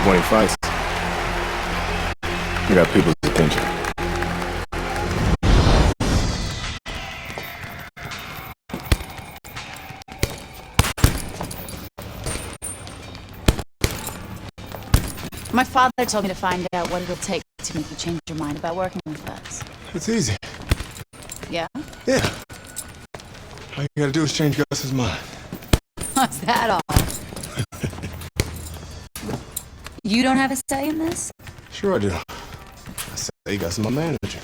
up winning fights. You got people's attention. My father told me to find out what it'll take to make you change your mind about working with us. It's easy. Yeah? Yeah. All you gotta do is change Gus's mind. What's that all? You don't have a say in this? Sure I do. I say Gus is my manager.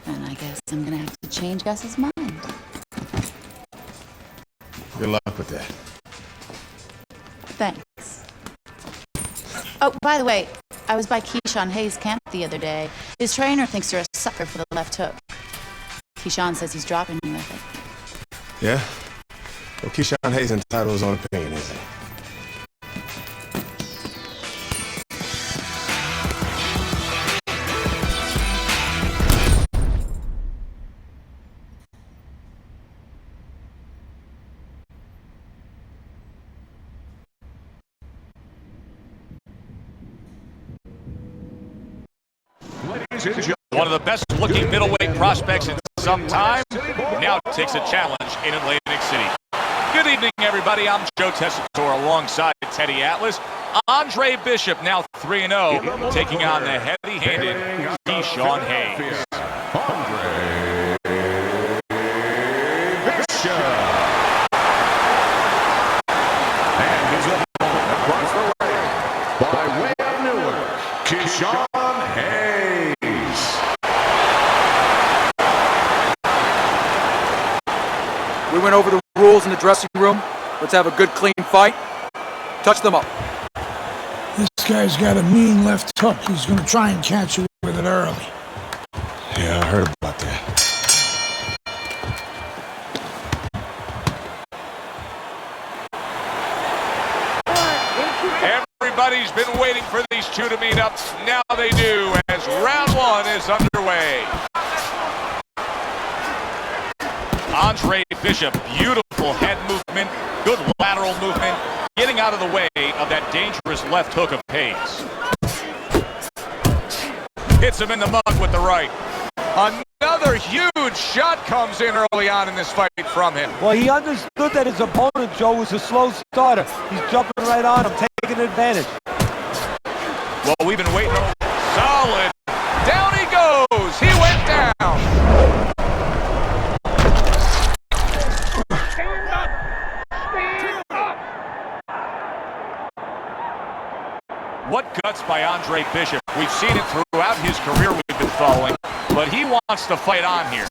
And I guess I'm gonna have to change Gus's mind. Good luck with that. Thanks. Oh, by the way, I was by Keyshawn Hayes' camp the other day. His trainer thinks you're a sucker for the left hook. Keyshawn says he's dropping you with it. Yeah? Well, Keyshawn Hayes entitled to his own opinion, isn't he? One of the best-looking middleweight prospects in some time now takes a challenge in Atlantic City. Good evening, everybody. I'm Joe Tessitore alongside Teddy Atlas. Andre Bishop, now 3-0, taking on the heavy-handed Keyshawn Hayes. Andre Bishop. And his opponent across the way, by way of Newark, Keyshawn Hayes. We went over the rules in the dressing room. Let's have a good, clean fight. Touch them up. This guy's got a mean left hook. He's gonna try and catch you with it early. Yeah, I heard about that. Everybody's been waiting for these two to meet up. Now they do, as round one is underway. Andre Bishop, beautiful head movement, good lateral movement, getting out of the way of that dangerous left hook of Hayes. Hits him in the mug with the right. Another huge shot comes in early on in this fight from him. Well, he understood that his opponent, Joe, was a slow starter. He's jumping right on him, taking advantage. Well, we've been waiting. Solid. Down he goes. He went down. What guts by Andre Bishop. We've seen it throughout his career we've been following, but he wants to fight on here.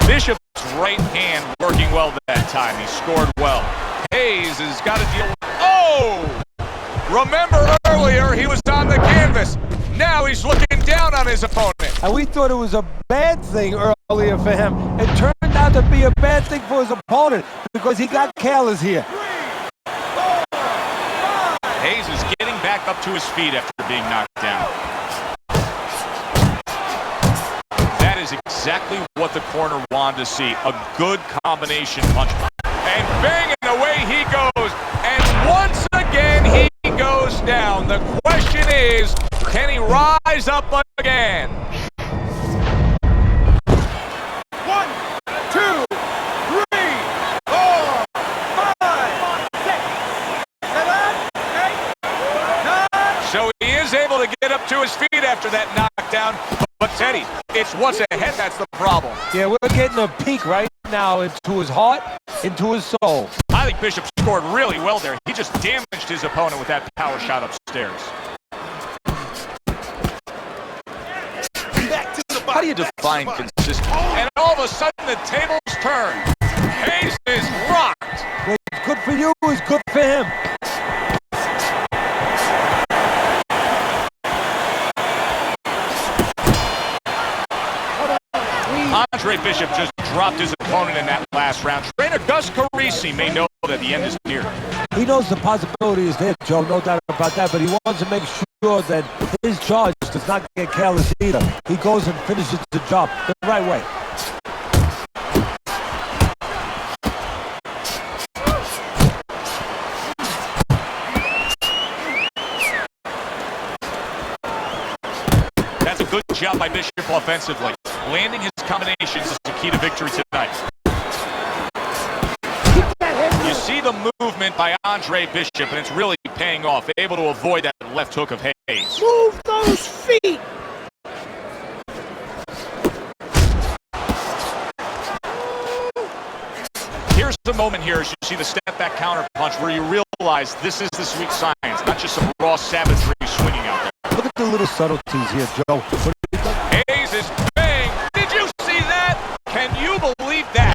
Bishop's right hand working well that time. He scored well. Hayes has got to deal with... Oh! Remember earlier, he was on the canvas. Now he's looking down on his opponent. And we thought it was a bad thing earlier for him. It turned out to be a bad thing for his opponent because he got careless here. Hayes is getting back up to his feet after being knocked down. That is exactly what the corner wanted to see. A good combination punch. And bang, and away he goes. And once again, he goes down. The question is, can he rise up again? 1, 2, 3, 4, 5, 6, 7, 8, 9. So he is able to get up to his feet after that knockdown. But Teddy, it's what's ahead that's the problem. Yeah, we're getting a peek right now into his heart, into his soul. I think Bishop scored really well there. He just damaged his opponent with that power shot upstairs. How do you define consistency? And all of a sudden the tables turn. Hayes is rocked. What's good for you is good for him. Andre Bishop just dropped his opponent in that last round. Trainer Gus Carisi may know that the end is near. He knows the possibility is there, Joe, no doubt about that, but he wants to make sure that his charge does not get careless either. He goes and finishes the job the right way. That's a good job by Bishop offensively. Landing his combinations is the key to victory tonight. You see the movement by Andre Bishop, and it's really paying off. Able to avoid that left hook of Hayes. Move those feet! Here's the moment here as you see the step-back counter punch where you realize this is the sweet science, not just some raw savagery swinging out there. Look at the little subtleties here, Joe. Hayes is bang. Did you see that? Can you believe that?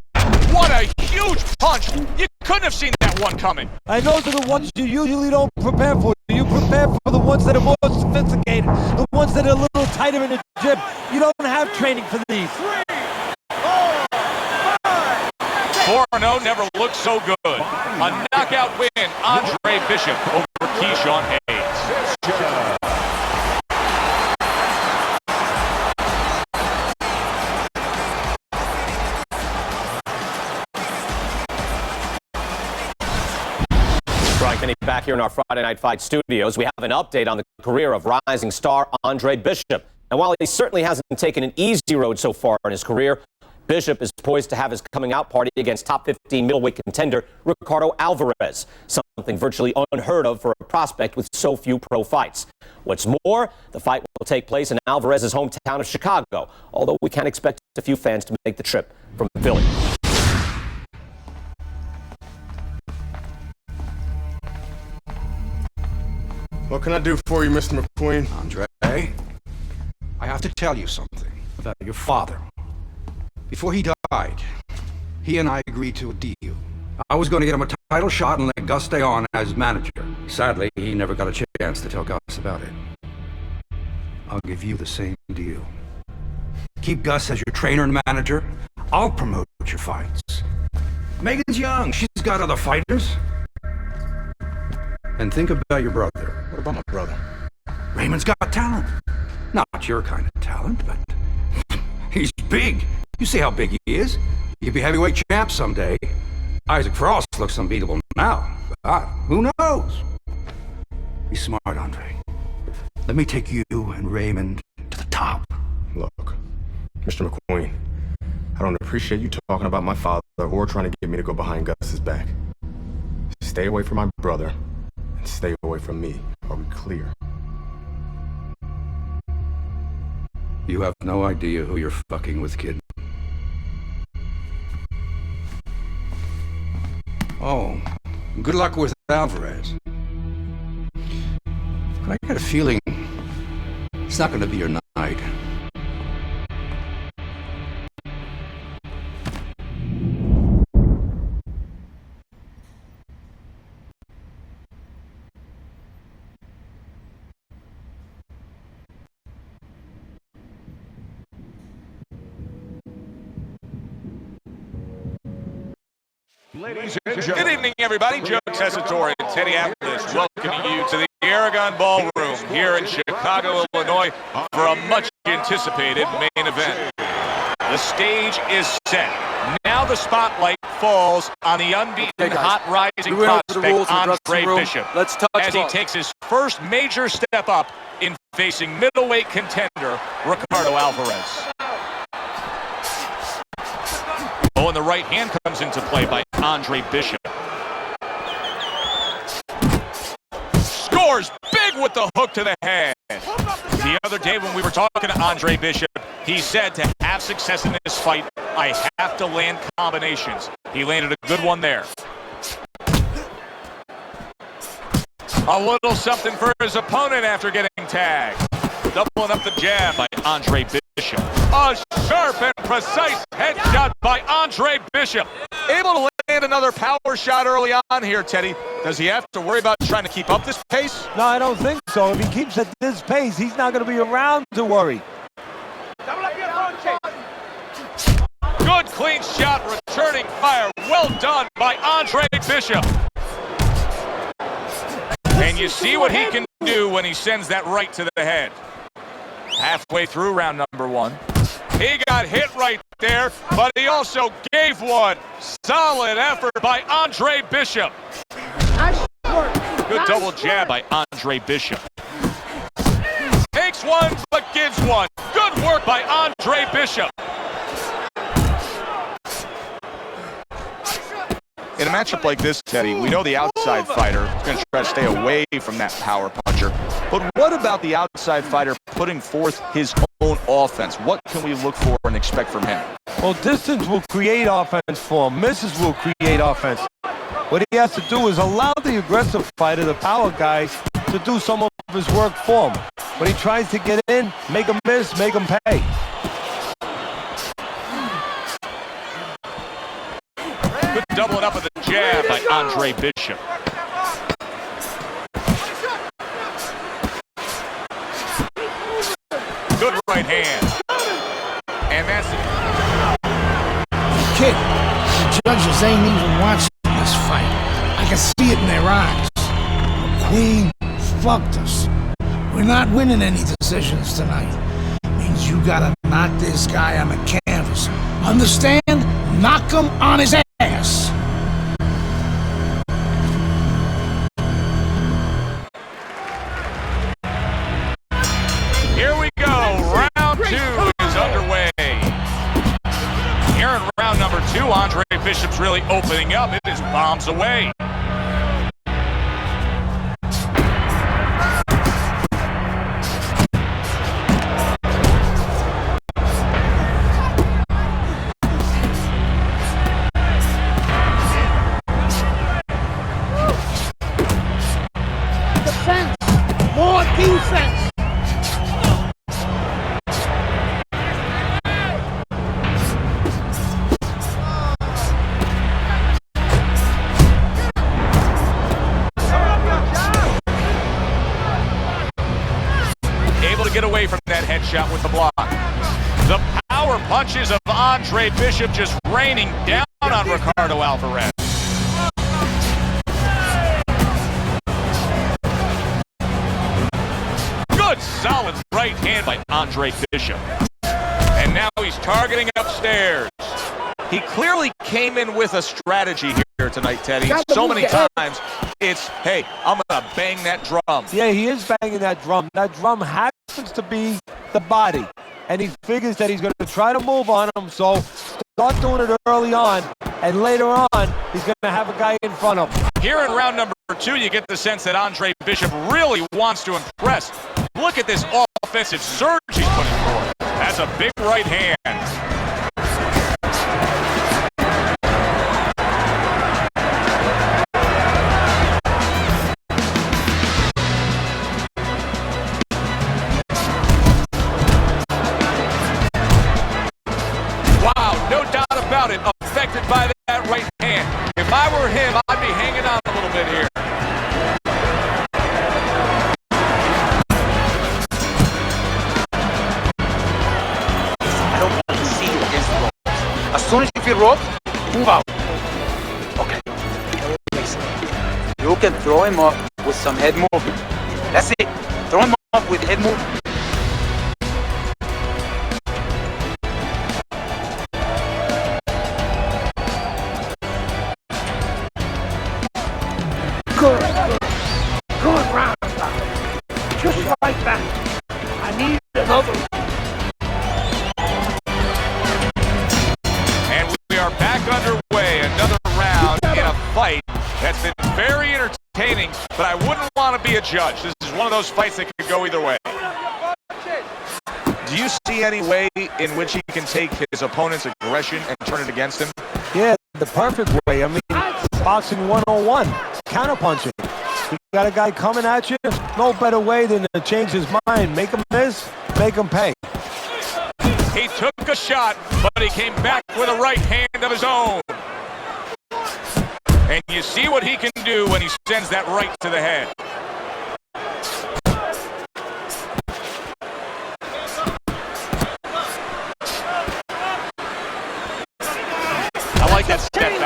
What a huge punch. You couldn't have seen that one coming. And those are the ones you usually don't prepare for. You prepare for the ones that are more sophisticated, the ones that are a little tighter in the gym. You don't have training for these. 4-0 never looked so good. A knockout win, Andre Bishop over Keyshawn Hayes. Brian Kenny back here in our Friday Night Fight studios. We have an update on the career of rising star Andre Bishop. And while he certainly hasn't taken an easy road so far in his career, Bishop is poised to have his coming out party against top 15 middleweight contender Ricardo Alvarez, something virtually unheard of for a prospect with so few pro fights. What's more, the fight will take place in Alvarez's hometown of Chicago, although we can expect a few fans to make the trip from Philly. What can I do for you, Mr. McQueen? Andre, I have to tell you something about your father. Before he died, he and I agreed to a deal. I was going to get him a title shot and let Gus stay on as manager. Sadly, he never got a chance to tell Gus about it. I'll give you the same deal. Keep Gus as your trainer and manager. I'll promote your fights. Megan's young. She's got other fighters. And think about your brother. What about my brother? Raymond's got talent. Not your kind of talent, but he's big. You see how big he is. He could be heavyweight champ someday. Isaac Frost looks unbeatable now, but who knows? Be smart, Andre. Let me take you and Raymond to the top. Look, Mr. McQueen, I don't appreciate you talking about my father or trying to get me to go behind Gus's back. Stay away from my brother and stay away from me. Are we clear? You have no idea who you're fucking with, kid. Oh, good luck with Alvarez. But I got a feeling it's not going to be your night. Good evening, everybody. Joe Tessitore and Teddy Atlas welcoming you to the Aragon Ballroom here in Chicago, Illinois for a much-anticipated main event. The stage is set. Now the spotlight falls on the unbeaten, hot-rising prospect Andre Bishop as he takes his first major step up in facing middleweight contender Ricardo Alvarez. Oh, and the right hand comes into play by Andre Bishop. Scores big with the hook to the head. The other day when we were talking to Andre Bishop, he said to have success in this fight, I have to land combinations. He landed a good one there. A little something for his opponent after getting tagged. Doubling up the jab by Andre Bishop. A sharp and precise headshot by Andre Bishop. Able to land another power shot early on here, Teddy. Does he have to worry about trying to keep up this pace? No, I don't think so. If he keeps at this pace, he's not going to be around to worry. Double up your front kick. clean shot, returning fire. Well done by Andre Bishop. And you see what he can do when he sends that right to the head. Halfway through round number 1. He got hit right there, but he also gave one. Solid effort by Andre Bishop. Good double jab by Andre Bishop. Takes one, but gives one. Good work by Andre Bishop. In a matchup like this, Teddy, we know the outside fighter is going to try to stay away from that power puncher. But what about the outside fighter putting forth his own offense? What can we look for and expect from him? Well, distance will create offense for him. Misses will create offense. What he has to do is allow the aggressive fighter, the power guy, to do some of his work for him. When he tries to get in, make him miss, make him pay. Good doubling up with a jab by Andre Bishop. Good right hand. And that's it. Kid, the judges ain't even watching this fight. I can see it in their eyes. Queen fucked us. We're not winning any decisions tonight. Means you gotta knock this guy on the canvas. Understand? Knock him on his ass. Here we go. Round 2 is underway. Here in round number 2, Andre Bishop's really opening up. It is bombs away. Defense! More defense! Able to get away from that headshot with the block. The power punches of Andre Bishop just raining down on Ricardo Alvarez. Good solid right hand by Andre Bishop. And now he's targeting upstairs. He clearly came in with a strategy here tonight, Teddy. So many times it's, hey, I'm going to bang that drum. Yeah, he is banging that drum. That drum happens to be the body. And he figures that he's going to try to move on him, so start doing it early on, and later on, he's going to have a guy in front of him. Here in round number 2, you get the sense that Andre Bishop really wants to impress. Look at this offensive surge he's putting forth. That's a big right hand. About it, affected by that right hand. If I were him, I'd be hanging on a little bit here. I don't want to see you against the ropes. As soon as you feel ropes, move out. Okay. Listen. You can throw him up with some head movement. That's it. Throw him up with head movement. Good round. Just like that. I need another. And we are back underway. Another round in a fight that's been very entertaining, but I wouldn't want to be a judge. This is one of those fights that could go either way. Do you see any way in which he can take his opponent's aggression and turn it against him? Yeah, the perfect way. I mean, boxing 101, counterpunching. You got a guy coming at you, no better way than to change his mind. Make him miss, make him pay. He took a shot, but he came back with a right hand of his own. And you see what he can do when he sends that right to the head.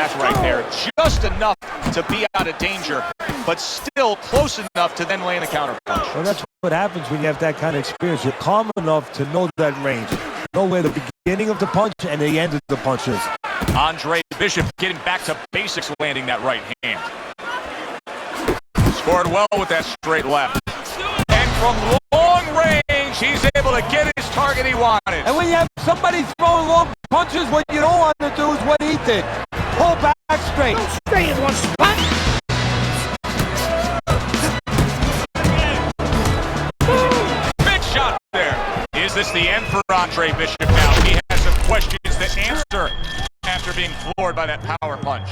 path right there. Just enough to be out of danger, but still close enough to then land a counter punch. Well, that's what happens when you have that kind of experience. You're calm enough to know that range. Know where the beginning of the punch and the end of the punch is. Andre Bishop getting back to basics, landing that right hand. Scored well with that straight left. And from long range, he's able to get his target he wanted. And when you have somebody throwing long punches, what you don't want to do is what he did. Pull back straight. Don't stay in one spot. Big shot there. Is this the end for Andre Bishop now? He has some questions to answer after being floored by that power punch.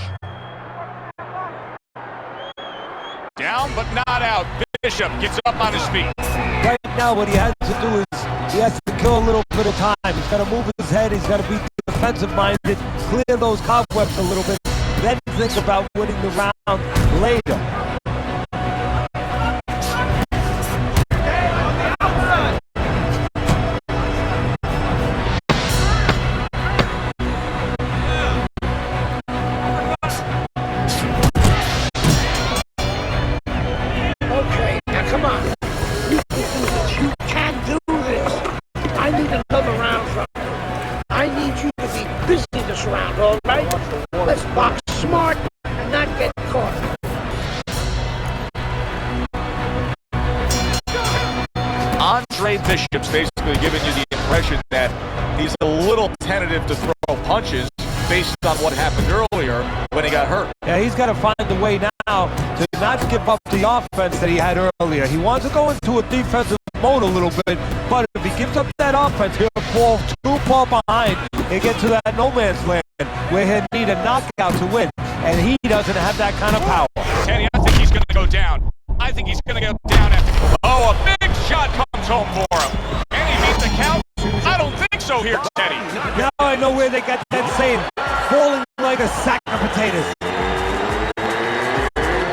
Down but not out. Bishop gets up on his feet. Right now what he has to do is he has to kill a little bit of time. He's got to move his head. He's got to be defensive-minded, clear those cobwebs a little bit, then think about winning the round later. Okay, now come on. You can do this. You can do this. I need another round from you. I need you to be busy this round, all right? Let's box smart and not get caught. Andre Bishop's basically giving you the impression that he's a little tentative to throw punches based on what happened earlier when he got hurt. Yeah, he's got to find a way now to not give up the offense that he had earlier. He wants to go into a defensive mode a little bit, but if he gives up that offense, he'll fall too far behind and get to that no man's land where he'll need a knockout to win, and he doesn't have that kind of power. Teddy, I think he's going to go down. I think he's going to go down after. Oh, a big shot comes home for him. And he beat the count? I don't think so here, Teddy. Now I know where they got that saying, falling like a sack of potatoes.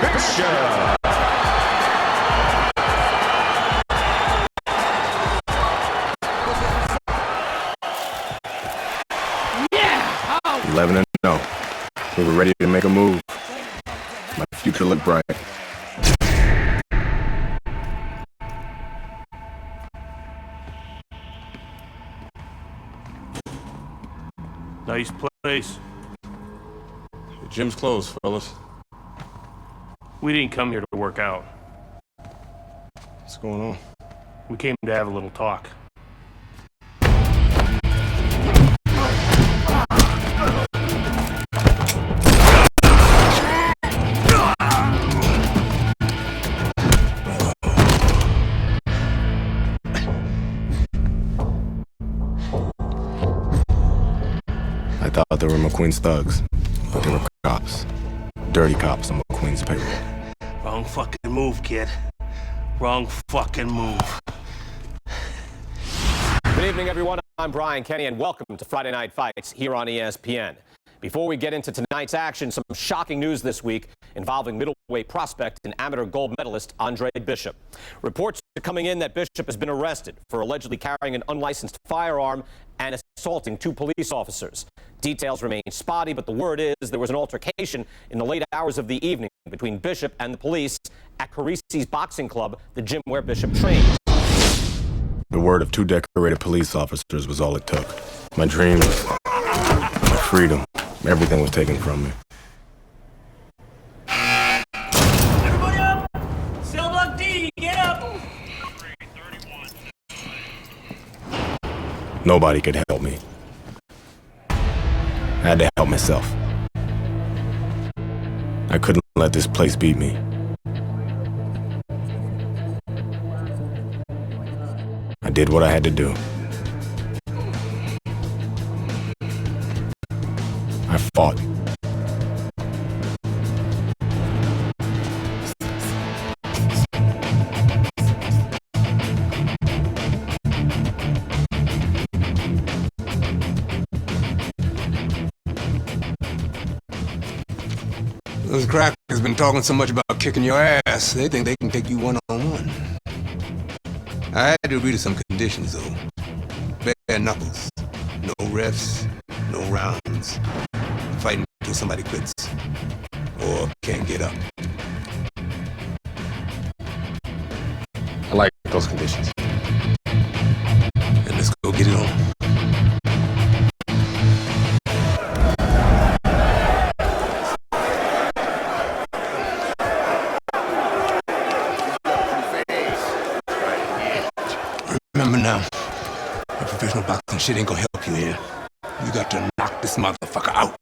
Bishop. 11-0. We were ready to make a move. My future looked bright. Nice place. The gym's closed, fellas. We didn't come here to work out. What's going on? We came to have a little talk. I thought they were McQueen's thugs, but they were cops. Dirty cops on McQueen's payroll. Wrong fucking move, kid. Wrong fucking move. Good evening, everyone. I'm Brian Kenny, and welcome to Friday Night Fights here on ESPN. Before we get into tonight's action, some shocking news this week involving middleweight prospect and amateur gold medalist Andre Bishop. Reports are coming in that Bishop has been arrested for allegedly carrying an unlicensed firearm and assaulting 2 police officers. Details remain spotty, but the word is there was an altercation in the late hours of the evening between Bishop and the police at Carisi's Boxing Club, the gym where Bishop trains. The word of 2 decorated police officers was all it took. My dreams, my freedom, everything was taken from me. Everybody up! Cell block D, get up! Nobody could help me. I had to help myself. I couldn't let this place beat me. I did what I had to do. I fought. Those crackers been talking so much about kicking your ass, they think they can take you one-on-one. I had to agree to some conditions, though. Bare knuckles. No refs, no rounds. fighting until somebody quits or can't get up. I like those conditions. And let's go get it on. Remember now, that professional boxing shit ain't gonna help you here. You got to knock this motherfucker out.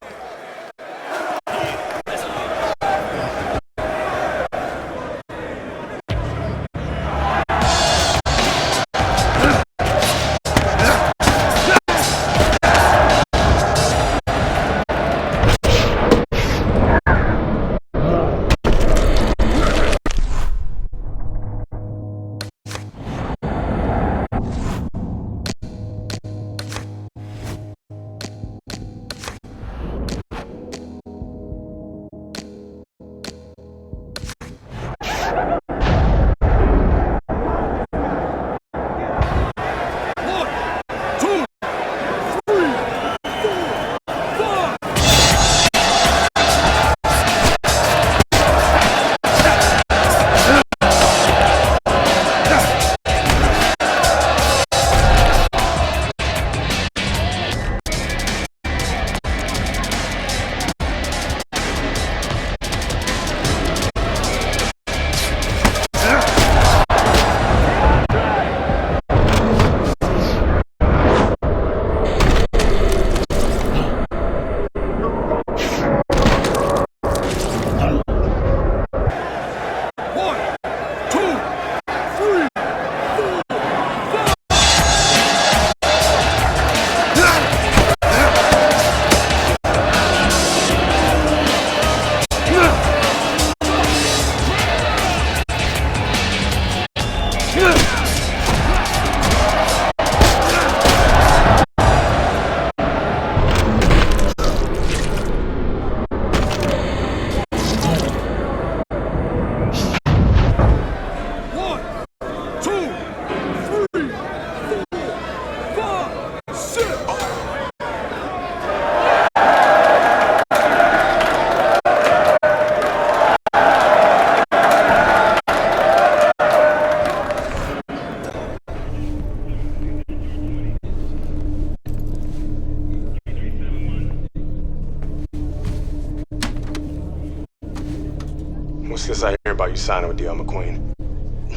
What's this I hear about you signing with D.L. McQueen?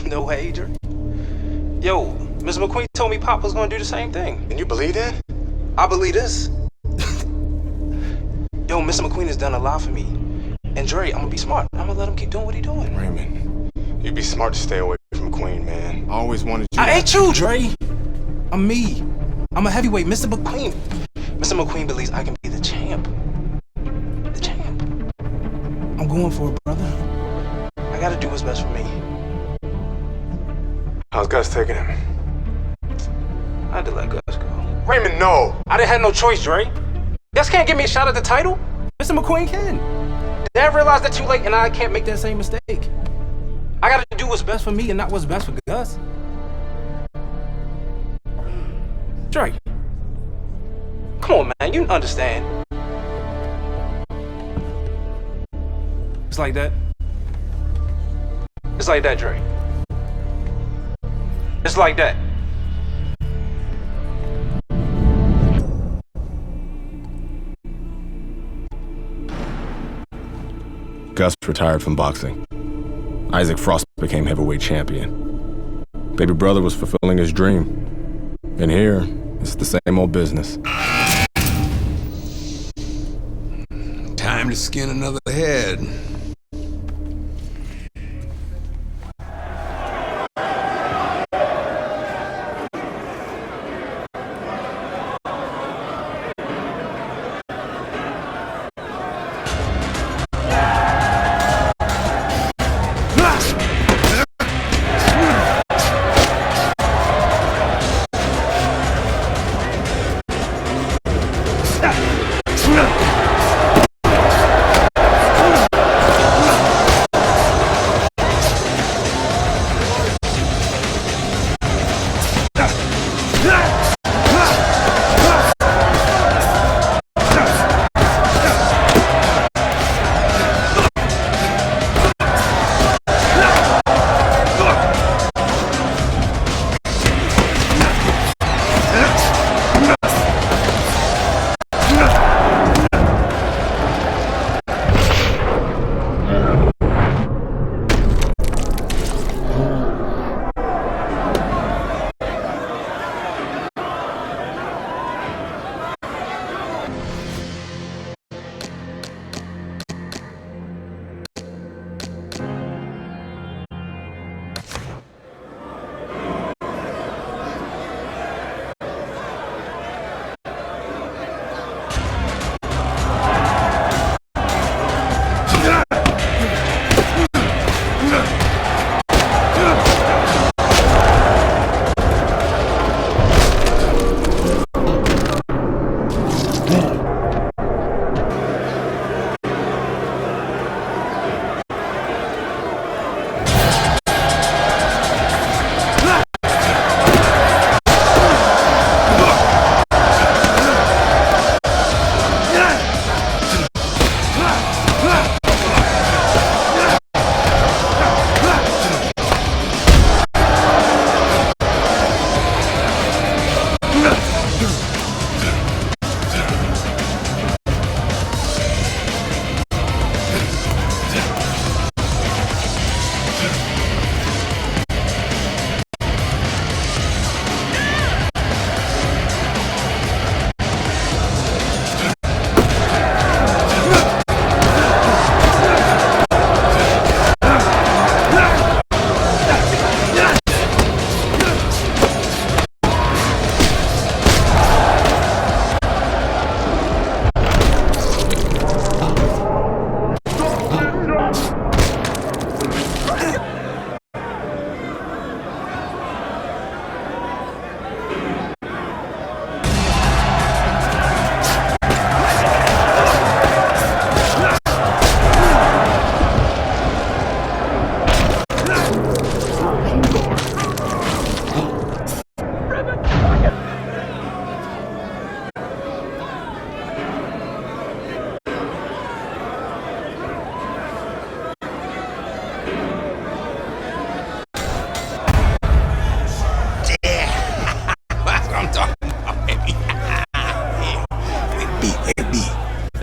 No way, Adrian. Yo, Mr. McQueen told me Pop was gonna do the same thing. And you believe that? I believe this. Yo, Mr. McQueen has done a lot for me. And Dre, I'm gonna be smart. I'm gonna let him keep doing what he's doing. Raymond, you'd be smart to stay away from McQueen, man. I always wanted you. I ain't you, Dre. I'm me. I'm a heavyweight, Mr. McQueen. Mr. McQueen believes I can be the champ. The champ. I'm going for it, brother. I gotta do what's best for me. How's Gus taking him? I had to let Gus go. Raymond, no! I didn't have no choice, Dre. Gus can't give me a shot at the title. Mr. McQueen can. Dad realized that too late, and I can't make that same mistake. I gotta do what's best for me and not what's best for Gus. Dre. Come on, man. You understand. It's like that. It's like that, Dre. It's like that. Gus retired from boxing. Isaac Frost became heavyweight champion. Baby brother was fulfilling his dream. And here, it's the same old business. Time to skin another head.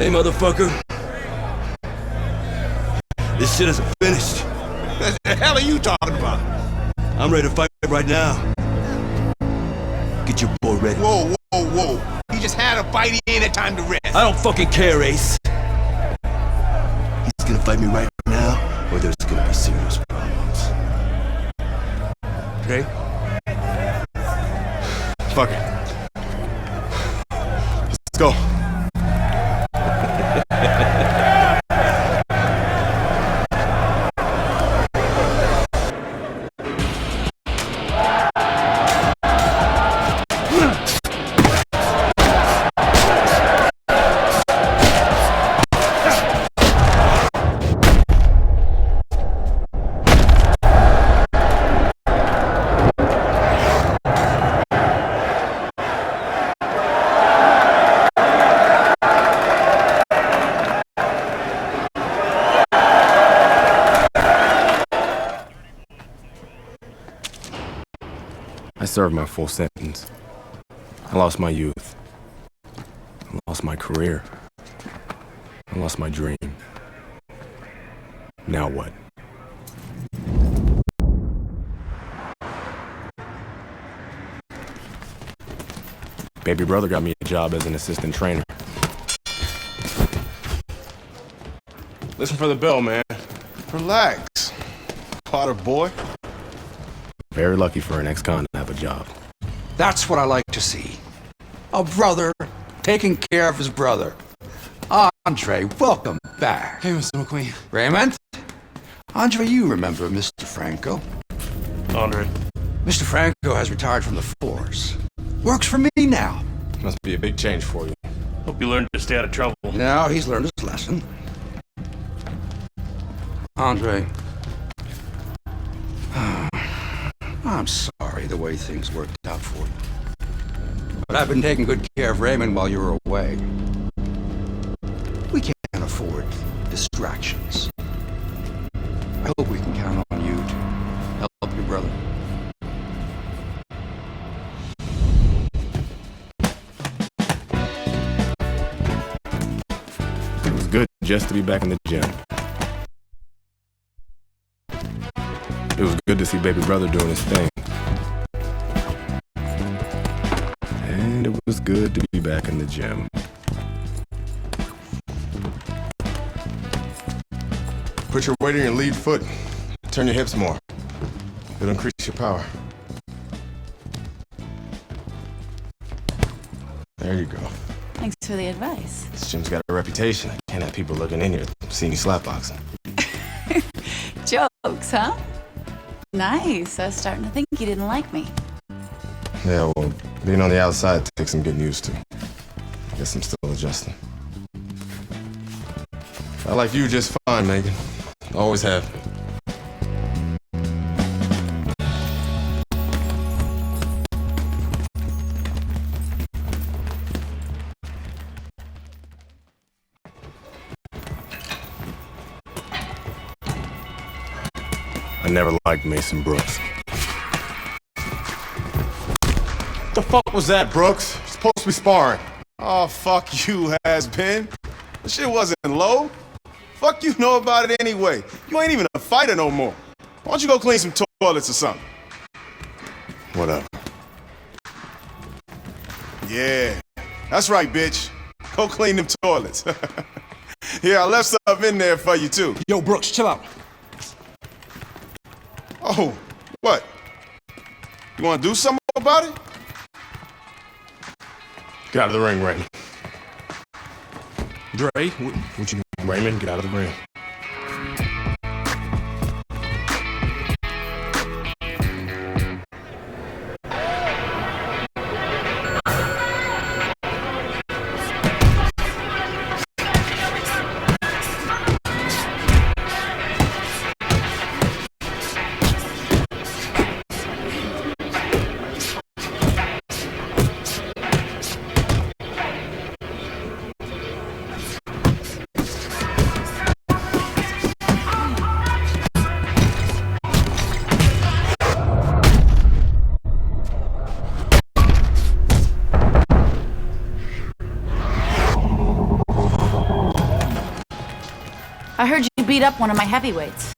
Hey, motherfucker. This shit isn't finished. What the hell are you talking about? I'm ready to fight right now. Get your boy ready. Whoa, whoa, whoa. He just had a fight, he ain't had time to rest. I don't fucking care, Ace. He's gonna fight me right now, or there's gonna be serious problems. Okay? Fuck it. Let's go. I served my full sentence. I lost my youth. I lost my career. I lost my dream. Now what? Baby brother got me a job as an assistant trainer. Listen for the bell, man. Relax, Potter boy. Very lucky for an ex-con to have a job. That's what I like to see. A brother taking care of his brother. Andre, welcome back. Hey, Mr. McQueen. Raymond? Andre, you remember Mr. Franco. Andre. Mr. Franco has retired from the force. Works for me now. Must be a big change for you. Hope you learned to stay out of trouble. Now he's learned his lesson. Andre, I'm sorry the way things worked out for you. But I've been taking good care of Raymond while you were away. We can't afford distractions. I hope we can count on you to help your brother. It was good just to be back in the gym. It was good to see baby brother doing his thing. And it was good to be back in the gym. Put your weight on your lead foot. Turn your hips more. It'll increase your power. There you go. Thanks for the advice. This gym's got a reputation. Can't have people looking in here seeing you slapboxing. Jokes, huh? Nice. I was starting to think you didn't like me. Yeah, well, being on the outside takes some getting used to. Guess I'm still adjusting. I like you just fine, Megan. Always have. I never liked Mason Brooks. What the fuck was that, Brooks? You're supposed to be sparring. Oh, fuck you, has-been. The shit wasn't low. Fuck you know about it anyway. You ain't even a fighter no more. Why don't you go clean some toilets or something? Whatever. Yeah, that's right, bitch. Go clean them toilets. Yeah, I left stuff in there for you, too. Yo, Brooks, chill out. Oh, what? You want to do something about it? Get out of the ring, Raymond. Dre, Would you, Raymond, get out of the ring. I heard you beat up one of my heavyweights.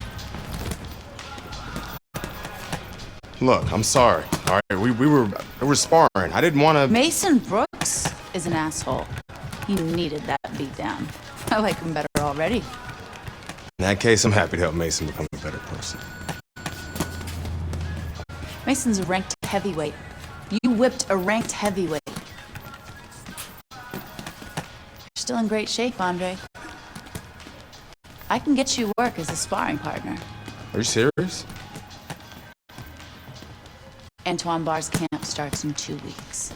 Look, I'm sorry. All right, we were sparring. I didn't want to. Mason Brooks is an asshole. He needed that beatdown. I like him better already. In that case, I'm happy to help Mason become a better person. Mason's a ranked heavyweight. You whipped a ranked heavyweight. You're still in great shape, Andre. I can get you work as a sparring partner. Are you serious? Antoine Barr's camp starts in 2 weeks.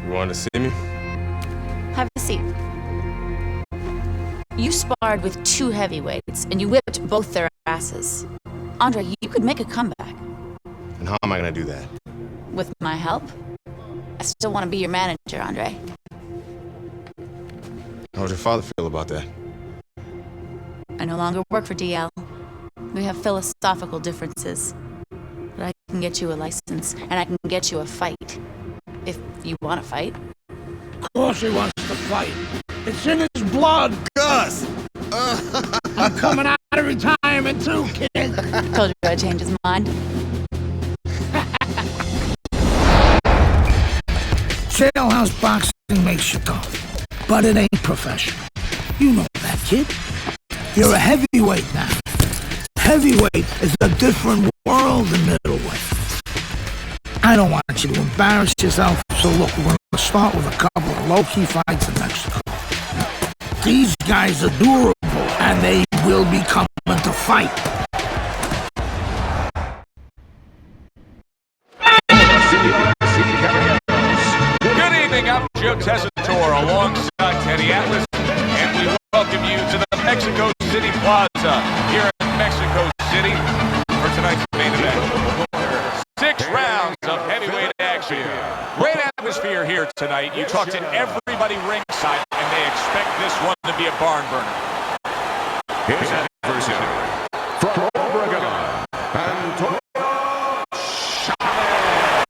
Want to see me? Have a seat. You sparred with 2 heavyweights, and you whipped both their asses. Andre, you could make a comeback. And how am I going to do that? With my help? I still want to be your manager, Andre. How would your father feel about that? I no longer work for DL. We have philosophical differences. But I can get you a license, and I can get you a fight. If you want to fight. Of course he wants to fight. It's in his blood. Gus! I'm coming out of retirement too, kid. Told you I'd change his mind. Jailhouse boxing makes you tough, but it ain't professional. You know that, kid. You're a heavyweight now. Heavyweight is a different world than middleweight. I don't want you to embarrass yourself, so look, we're going to start with a couple of low-key fights in Mexico. These guys are durable, and they will be coming to fight. Good evening, I'm Joe Tessitore alongside Teddy Atlas, and we welcome you to the Mexico City Plaza here in Mexico City for tonight's main event. 6 rounds of heavyweight action. Great atmosphere here tonight. You talk to everybody ringside, and they expect this one to be a barn burner. His adversary from Oregon, Antonio Chavez.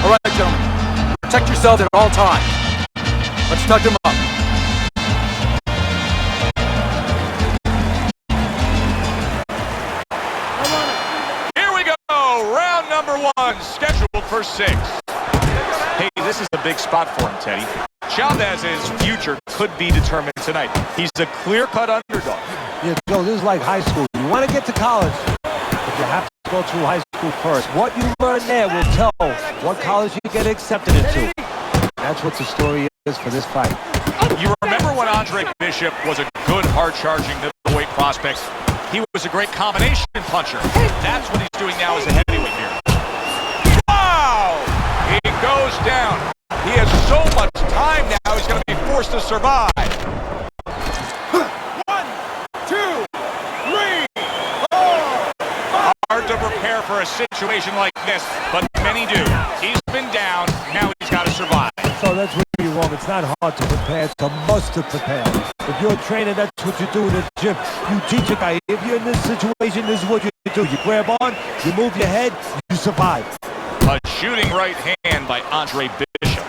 All right, gentlemen. Protect yourselves at all times. Let's tuck them up. Round number 1, scheduled for 6. Hey, this is a big spot for him, Teddy. Chavez's future could be determined tonight. He's a clear-cut underdog. Yeah, Joe, this is like high school. You want to get to college, but you have to go through high school first. What you learn there will tell what college you get accepted into. That's what the story is for this fight. You remember when Andre Bishop was a good, hard-charging middleweight prospect? He was a great combination puncher. That's what he's doing now as a heavyweight here. Wow! He goes down. He has so much time now, he's going to be forced to survive. 1, 2, 3, 4. Hard have to prepare for a situation like this, but many do. He's been down, now he's got to survive. So that's where you're wrong. It's not hard to prepare, it's a must to prepare. If you're a trainer, that's what you do in the gym. You teach a guy, if you're in this situation, this is what you do. You grab on, you move your head, you survive. A shooting right hand by Andre Bishop.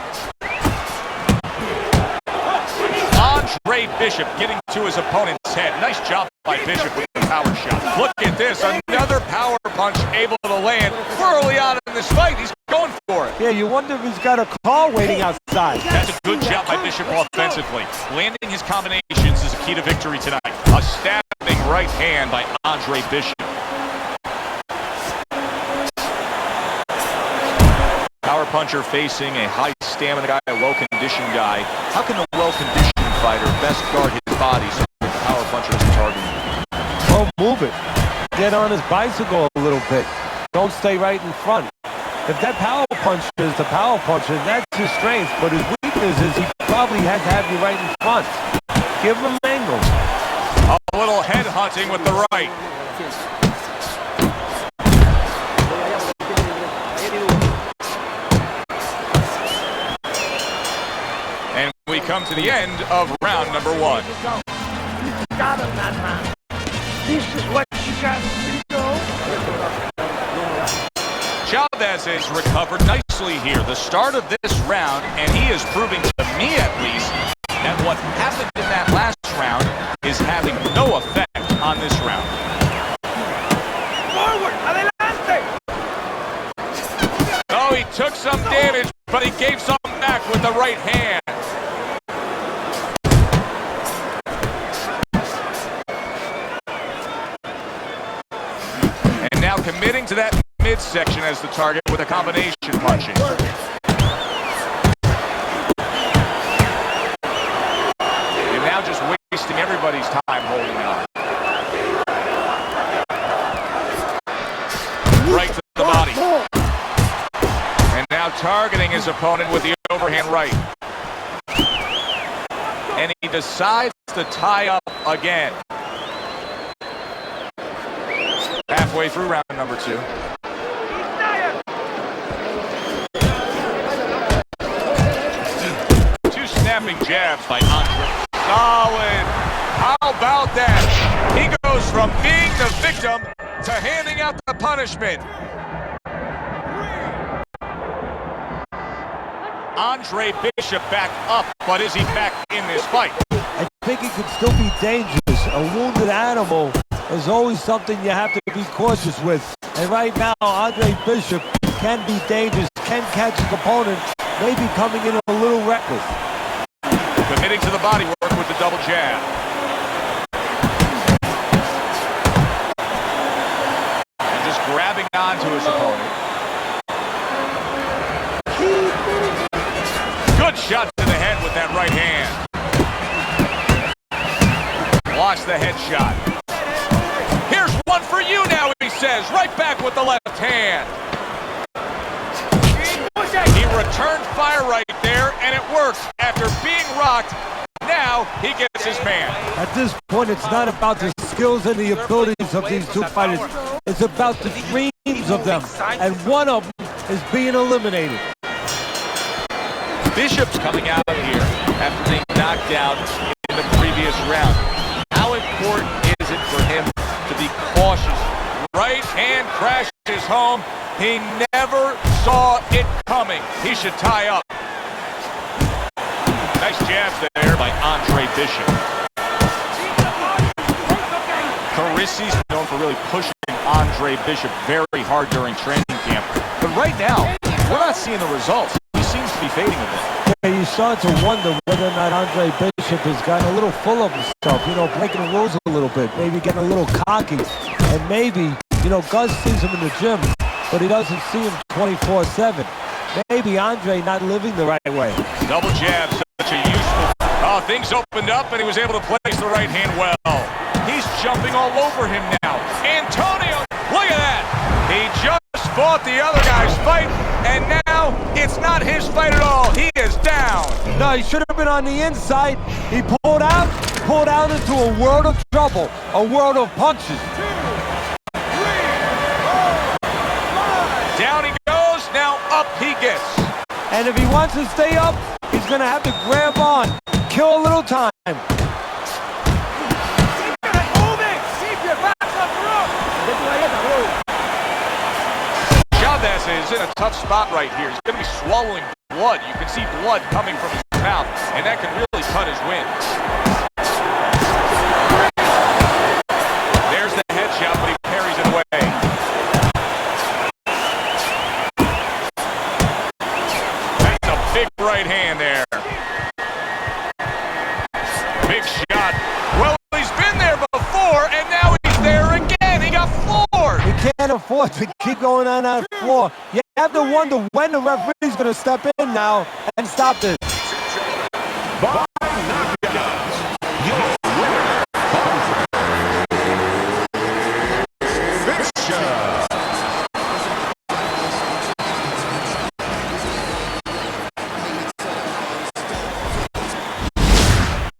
Andre Bishop getting to his opponent's head. Nice job by Bishop with the power shot. Look at this, another power punch able to land early on in this fight. He's going for it. Yeah, you wonder if he's got a car waiting outside. That's a good job by Bishop offensively. Landing his combinations is a key to victory tonight. A stabbing right hand by Andre Bishop. Power puncher facing a high stamina guy, a well-conditioned guy. How can a well-conditioned fighter best guard his body so the power puncher is targeting? Well, move it. Get on his bicycle a little bit. Don't stay right in front. If that power puncher is the power puncher, that's his strength. But his weakness is he probably has to have you right in front. Give him an angle. A little head hunting with the right. And we come to the end of round number one. Got him, that man. This is what you got to do. Chavez has recovered nicely here. The start of this round, and he is proving to me at least that what happened in that last round is having no effect on this round. Forward, adelante. Oh, he took some damage, but he gave some back with the right hand. And now committing to that midsection as the target with a combination punching. And now just wasting everybody's time holding on. Right to the body. And now targeting his opponent with the overhand right. And he decides to tie up again. Halfway through round number two. Two snapping jabs by Andre. Solid. How about that? He goes from being the victim to handing out the punishment. Andre Bishop back up, but is he back in this fight? I think he could still be dangerous. A wounded animal is always something you have to be cautious with. And right now, Andre Bishop can be dangerous, can catch his opponent, maybe coming in a little reckless. Committing to the body work with the double jab. And just grabbing onto his opponent. Good shot to the head with that right hand. Blocks the headshot. Here's one for you now, he says. Right back with the left hand. He returned fire right there, and it worked. After being rocked, now he gets his man. At this point, it's not about the skills and the abilities of these two fighters. It's about the dreams of them, and one of them is being eliminated. Bishop's coming out here after being knocked out in the previous round. How important is it for him to be cautious? Right hand crashes home. He never saw it coming. He should tie up. Nice jabs there by Andre Bishop. Carisi's known for really pushing Andre Bishop very hard during training camp. But right now, we're not seeing the results. He seems to be fading a bit. Yeah, you start to wonder whether or not Andre Bishop has gotten a little full of himself, you know, breaking the rules a little bit, maybe getting a little cocky. And maybe, you know, Gus sees him in the gym, but he doesn't see him 24/7. Maybe Andre not living the right way. Double jab, such a useful. Oh, things opened up and he was able to place the right hand well. He's jumping all over him now. Antonio, look at that. He just fought the other guy's fight, and now it's not his fight at all. He is down. No, he should have been on the inside. He pulled out into a world of trouble, a world of punches. up he gets. And if he wants to stay up, he's going to have to grab on. Kill a little time. Chavez is in a tough spot right here. He's going to be swallowing blood. You can see blood coming from his mouth, and that can really cut his wind. There's the headshot, but he parries it away. That's a big right hand there. Big shot. Well, he's been there before, and now he's there again. He got floored. He can't afford to keep going on that floor. You have to wonder when the referee's going to step in now and stop this. By knockout, your winner, Bishop.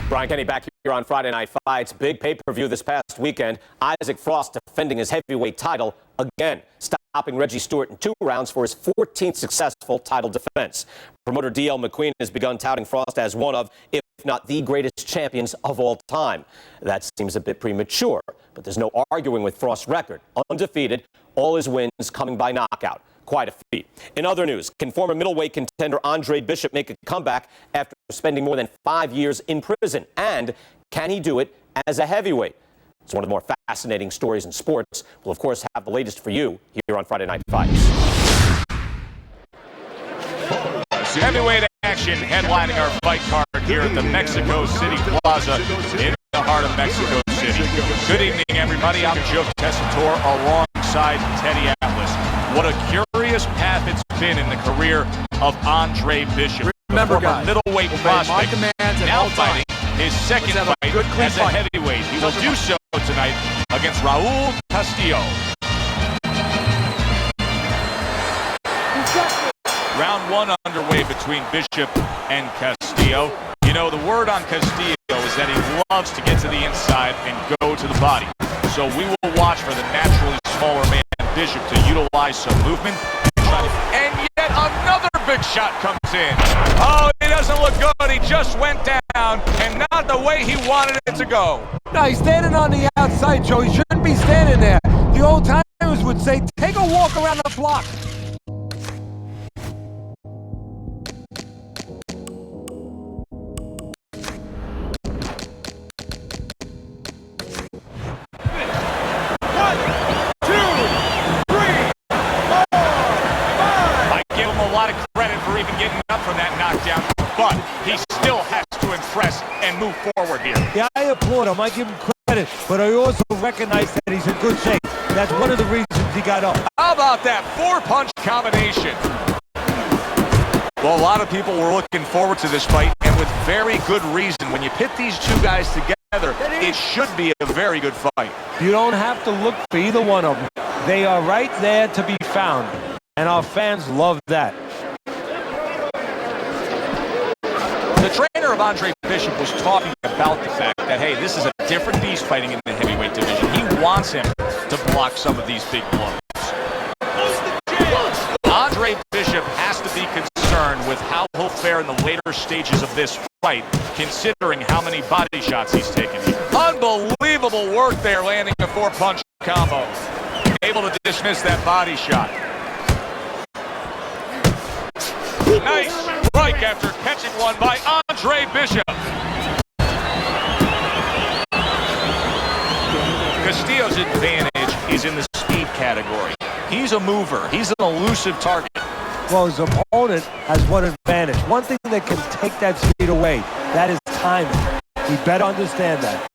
Brian Kenny back here on Friday Night Fights. Big pay-per-view this past weekend. Isaac Frost defending his heavyweight title again, stopping Reggie Stewart in 2 rounds for his 14th successful title defense. Promoter D.L. McQueen has begun touting Frost as one of, if not the greatest champions of all time. That seems a bit premature, but there's no arguing with Frost's record. Undefeated, all his wins coming by knockout. Quite a feat. In other news, can former middleweight contender Andre Bishop make a comeback after spending more than 5 years in prison? And can he do it as a heavyweight? It's one of the more fascinating stories in sports. We'll, of course, have the latest for you here on Friday Night Fights. Heavyweight action headlining our fight card here at the Mexico City Plaza in the heart of Mexico City. Good evening, everybody. I'm Joe Tessitore alongside Teddy Atlas. What a curious path it's been in the career of Andre Bishop. Remember, the former middleweight prospect, now fighting his second fight as a heavyweight. He will do so tonight against Raul Castillo. Round 1 underway between Bishop and Castillo. You know, the word on Castillo is that he loves to get to the inside and go to the body. So we will watch for the naturally smaller man Bishop to utilize some movement. And yet another big shot comes in. Oh, he doesn't look good. He just went down, and not the way he wanted it to go. No, he's standing on the outside, Joe. He shouldn't be standing there. The old timers would say, take a walk around the block. But he still has to impress and move forward here. Yeah, I applaud him. I give him credit. But I also recognize that he's in good shape. That's one of the reasons he got up. How about that 4-punch combination? Well, a lot of people were looking forward to this fight, and with very good reason. When you pit these two guys together, it should be a very good fight. You don't have to look for either one of them. They are right there to be found. And our fans love that. The trainer of Andre Bishop was talking about the fact that, hey, this is a different beast fighting in the heavyweight division. He wants him to block some of these big blows. Andre Bishop has to be concerned with how he'll fare in the later stages of this fight, considering how many body shots he's taken here. Unbelievable work there, landing a 4-punch combo. Able to dismiss that body shot. Nice strike after catching one by Andre Bishop. Castillo's advantage is in the speed category. He's a mover. He's an elusive target. Well, his opponent has one advantage. One thing that can take that speed away, that is timing. He better understand that.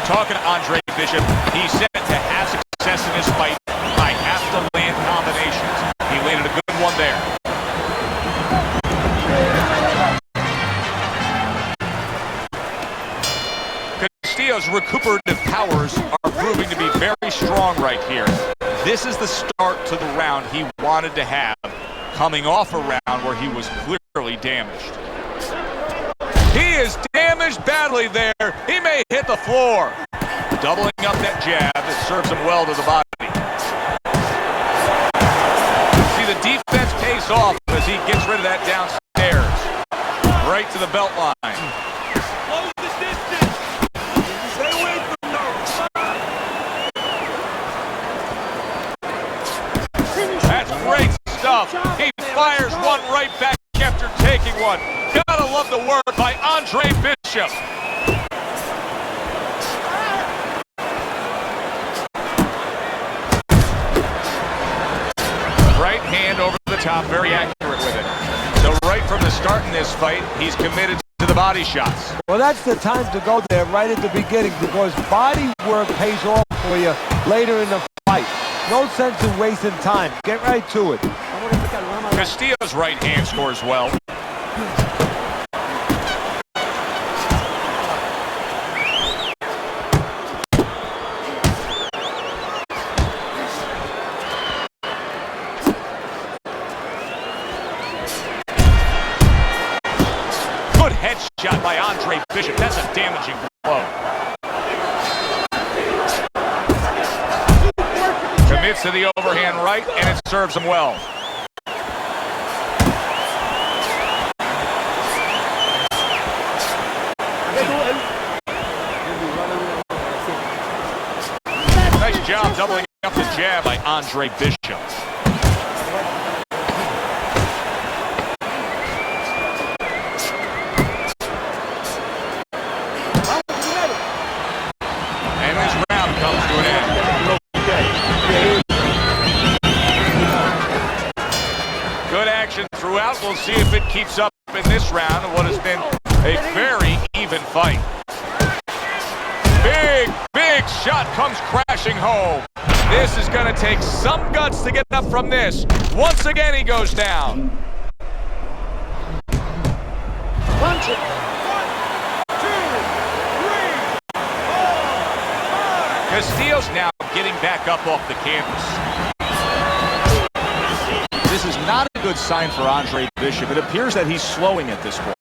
Talking to Andre Bishop, he said to have success in this fight, I have to land combinations. He landed a good one there. Castillo's recuperative powers are proving to be very strong right here. This is the start to the round he wanted to have, coming off a round where he was clearly damaged. He is damaged damaged badly there. He may hit the floor. Doubling up that jab that serves him well to the body. See, the defense pays off as he gets rid of that downstairs. Right to the belt line. Close the distance. Stay away from those. That's great stuff. He fires one right back after taking one. Gotta love the work by Andre Bishop. Right hand over the top, very accurate with it. So right from the start in this fight, he's committed to the body shots. Well, that's the time to go there right at the beginning because body work pays off for you later in the fight. No sense in wasting time. Get right to it. Castillo's right hand scores well. Good headshot by Andre Bishop. That's a damaging blow. Commits to the overhand right, and it serves him well. Nice job doubling up the jab by Andre Bishop. And this round comes to an end. Good action throughout. We'll see if it keeps up in this round, what has been a very even fight. Big shot comes crashing home. This is going to take some guts to get up from this. Once again, he goes down. Punch it. 1, 2, 3, 4, 5. Castillo's now getting back up off the canvas. This is not a good sign for Andre Bishop. It appears that he's slowing at this point.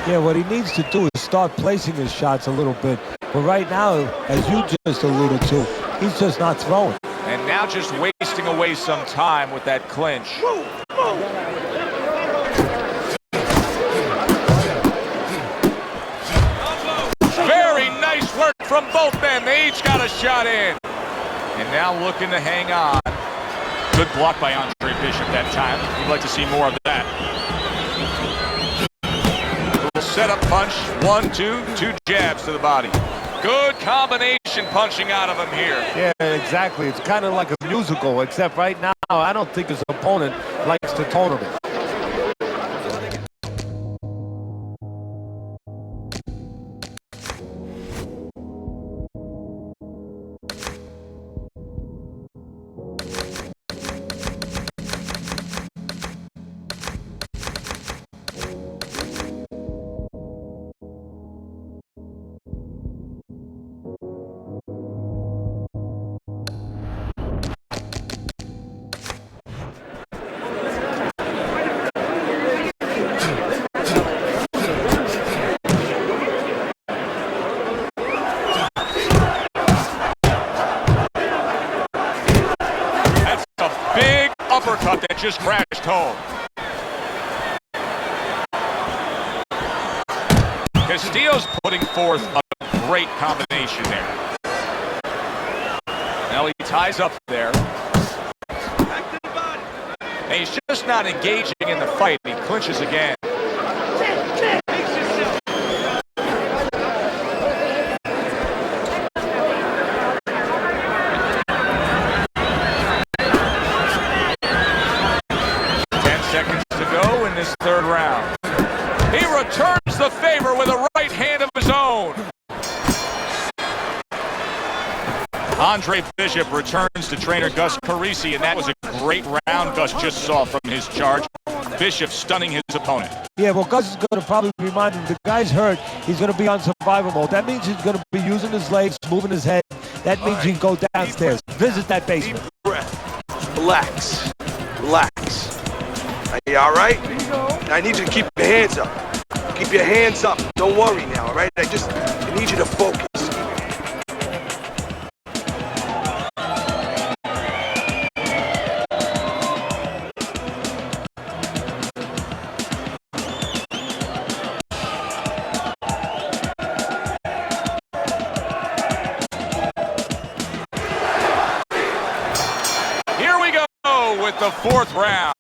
Yeah, what he needs to do is start placing his shots a little bit. But right now, as you just alluded to, he's just not throwing. And now just wasting away some time with that clinch. Very nice work from both men. They each got a shot in. And now looking to hang on. Good block by Andre Bishop that time. We'd like to see more of that. Setup punch, 1, 2, 2 jabs to the body. Good combination punching out of him here. Yeah, exactly. It's kind of like a musical, except right now, I don't think his opponent likes to tone him. Uppercut that just crashed home. Castillo's putting forth a great combination there. Now he ties up there. And he's just not engaging in the fight. He clinches again. This third round. He returns the favor with a right hand of his own. Andre Bishop returns to trainer Gus Carisi, and that was a great round Gus just saw from his charge. Bishop stunning his opponent. Yeah, well, Gus is going to probably remind him the guy's hurt. He's going to be on survival mode. That means he's going to be using his legs, moving his head. That means he can go downstairs. Visit that basement. Deep breath. Relax. Relax. Are you all right? I need you to keep your hands up. keep your hands up. Don't worry now, all right? I need you to focus. Here we go with the fourth round.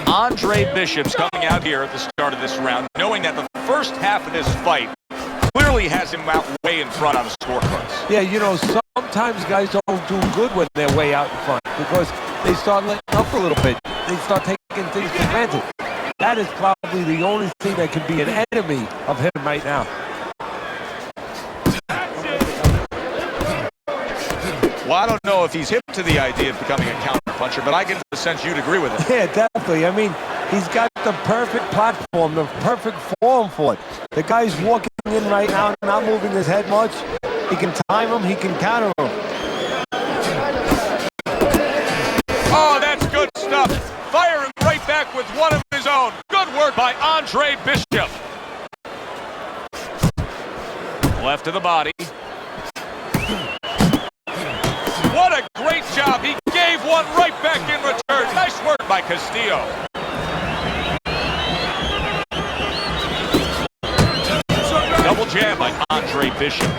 Andre Bishop's coming out here at the start of this round, knowing that the first half of this fight clearly has him out way in front on the scorecards. Yeah, you know, sometimes guys don't do good when they're way out in front because they start letting up a little bit. They start taking things for granted. That is probably the only thing that can be an enemy of him right now. Well, I don't know if he's hip to the idea of becoming a counter-puncher, but I get the sense you'd agree with it. Yeah, definitely. I mean, he's got the perfect platform, the perfect form for it. The guy's walking in right now, not moving his head much. He can time him, he can counter him. Oh, that's good stuff. Firing right back with one of his own. Good work by Andre Bishop. Left to the body. What a great job. He gave one right back in return. Nice work by Castillo. Double jab by Andre Bishop.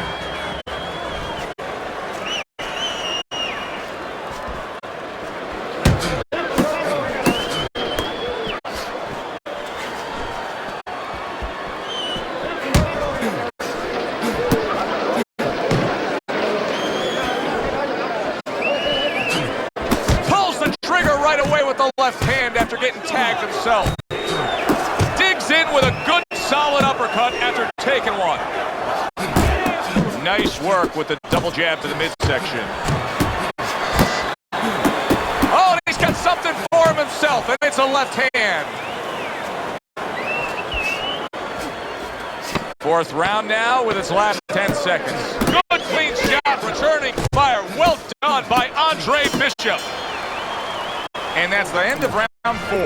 With the left hand after getting tagged himself. Digs in with a good solid uppercut after taking one. Nice work with the double jab to the midsection. Oh, and he's got something for him himself, and it's a left hand. Fourth round now with its last 10 seconds. Good clean shot, returning fire. Well done by Andre Bishop. And that's the end of round 4.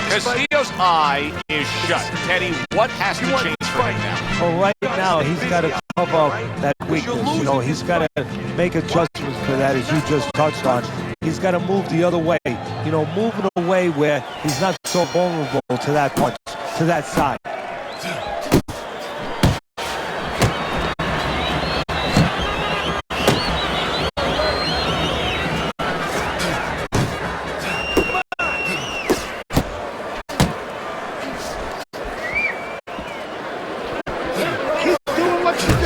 Castillo's eye is shut. Teddy, what has to change for him now? Well, right now, he's got to cover that weakness. You know, he's got to make adjustments for that, as you just touched on. He's got to move the other way. You know, move in a way where he's not so vulnerable to that punch, to that side.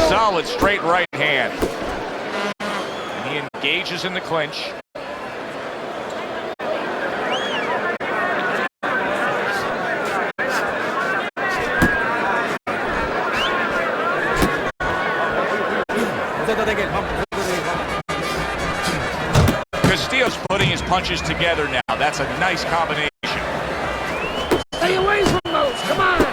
Solid straight right hand. And he engages in the clinch. Castillo's putting his punches together now. That's a nice combination. Stay away from those. Come on.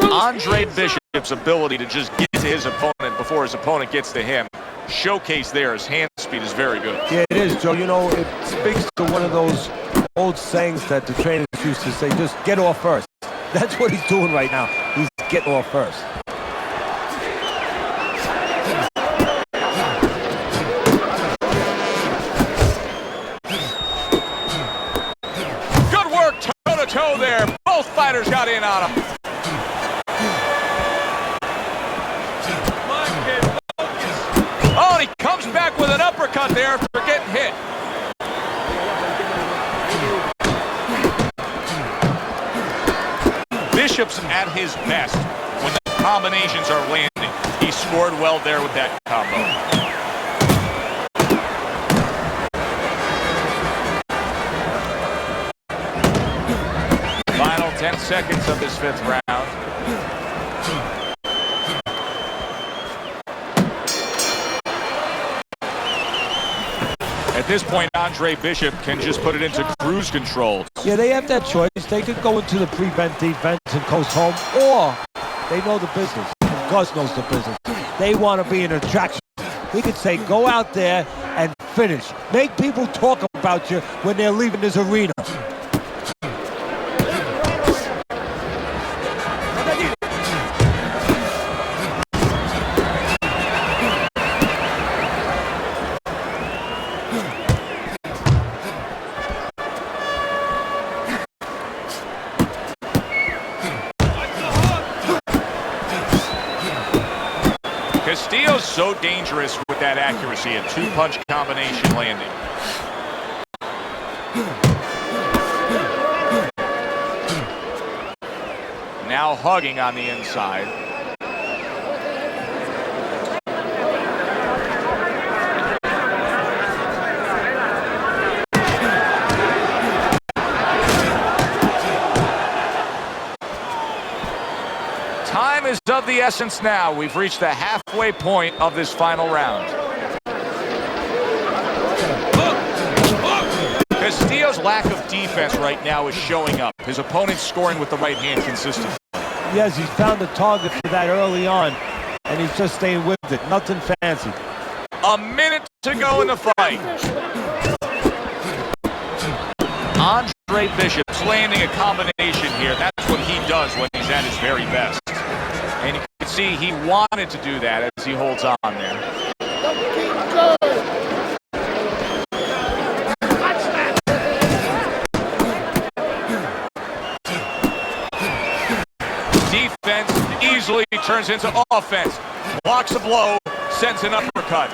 Andre Bishop's ability to just get to his opponent before his opponent gets to him, showcase there, his hand speed is very good. Yeah, it is, Joe. You know, it speaks to one of those old sayings that the trainers used to say, just get off first. That's what he's doing right now. He's getting off first. Good work toe-to-toe there. Both fighters got in on him. Oh, and he comes back with an uppercut there after getting hit. Bishop's at his best when the combinations are landing. He scored well there with that combo. Final 10 seconds of this 5th round. At this point, Andre Bishop can just put it into cruise control. Yeah, they have that choice. They could go into the prevent defense and coast home, or they know the business. Gus knows the business. They want to be an attraction. He could say, go out there, and finish. Make people talk about you when they're leaving this arena. Castillo's so dangerous with that accuracy, a two-punch combination landing. Now hugging on the inside. Time is of the essence now. We've reached the halfway point of this final round. Castillo's lack of defense right now is showing up. His opponent's scoring with the right hand consistently. Yes, he's found the target for that early on, and he's just staying with it. Nothing fancy. A minute to go in the fight. Andre Bishop's landing a combination here. That's what he does when he's at his very best. And you can see he wanted to do that as he holds on there. Defense easily turns into offense. Blocks a blow, sends an uppercut.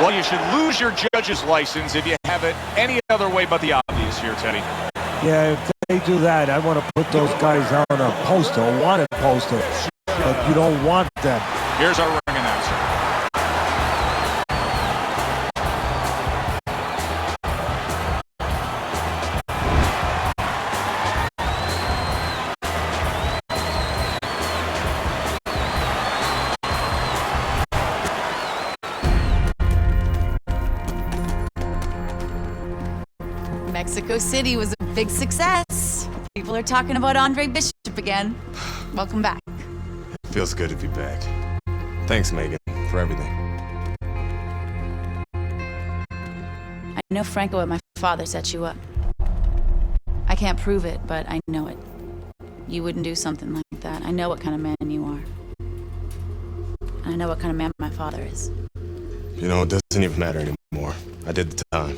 Well, you should lose your judge's license if you have it any other way but the obvious here, Teddy. Yeah, if they do that, I want to put those guys on a poster, a wanted poster, but you don't want them. Here's our ring announcer. Mexico City was a big success. People are talking about Andre Bishop again. Welcome back. Feels good to be back. Thanks, Megan, for everything. I know Franco and my father set you up. I can't prove it, but I know it. You wouldn't do something like that. I know what kind of man you are. And I know what kind of man my father is. You know, it doesn't even matter anymore. I did the time.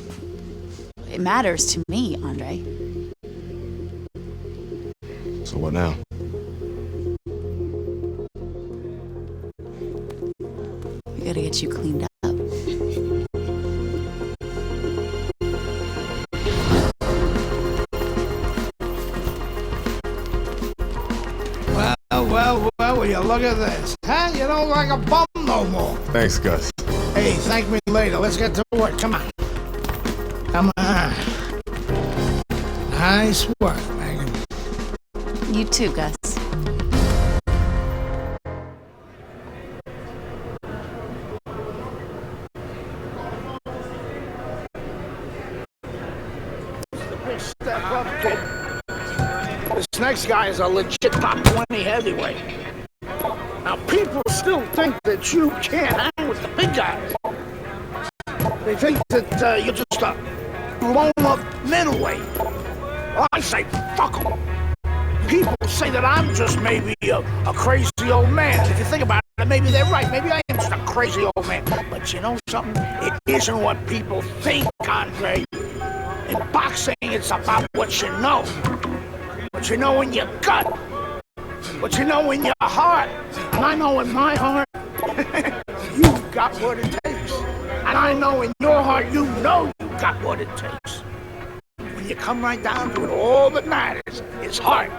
It matters to me, Andre. So what now? We gotta get you cleaned up. Well, will you look at this? Huh? You don't like a bum no more. Thanks, Gus. Hey, thank me later. Let's get to work. Come on. Come on. Nice work, Megan. You too, Gus. Step up, kid. This next guy is a legit top 20 heavyweight. Now, people still think that you can't hang with the big guys. They think that you're just a blown-up middleweight. Well, I say, fuck them. People say that I'm just maybe a crazy old man. If you think about it, maybe they're right. Maybe I am just a crazy old man. But you know something? It isn't what people think, Andre. In boxing, it's about what you know. What you know in your gut. What you know in your heart. And I know in my heart, you've got what it takes. And I know in your heart, you know you've got what it takes. When you come right down to it, all that matters is heart.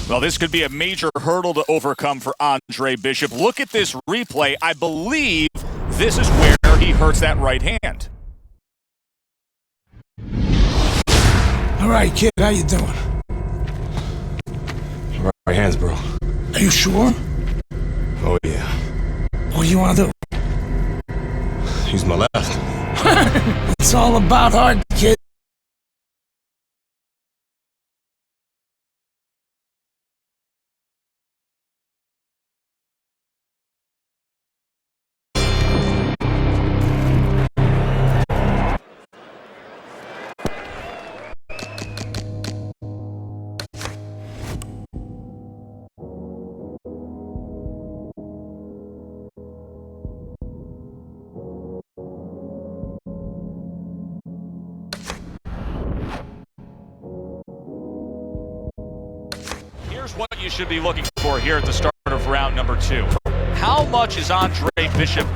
Well, this could be a major hurdle to overcome for Andre Bishop. Look at this replay. I believe this is where he hurts that right hand. All right, kid, how you doing? right hands, bro. Are you sure? Oh, yeah. What do you want to do? Use my left. It's all about heart, kid. Here's what you should be looking for here at the start of round number 2. How much is Andre Bishop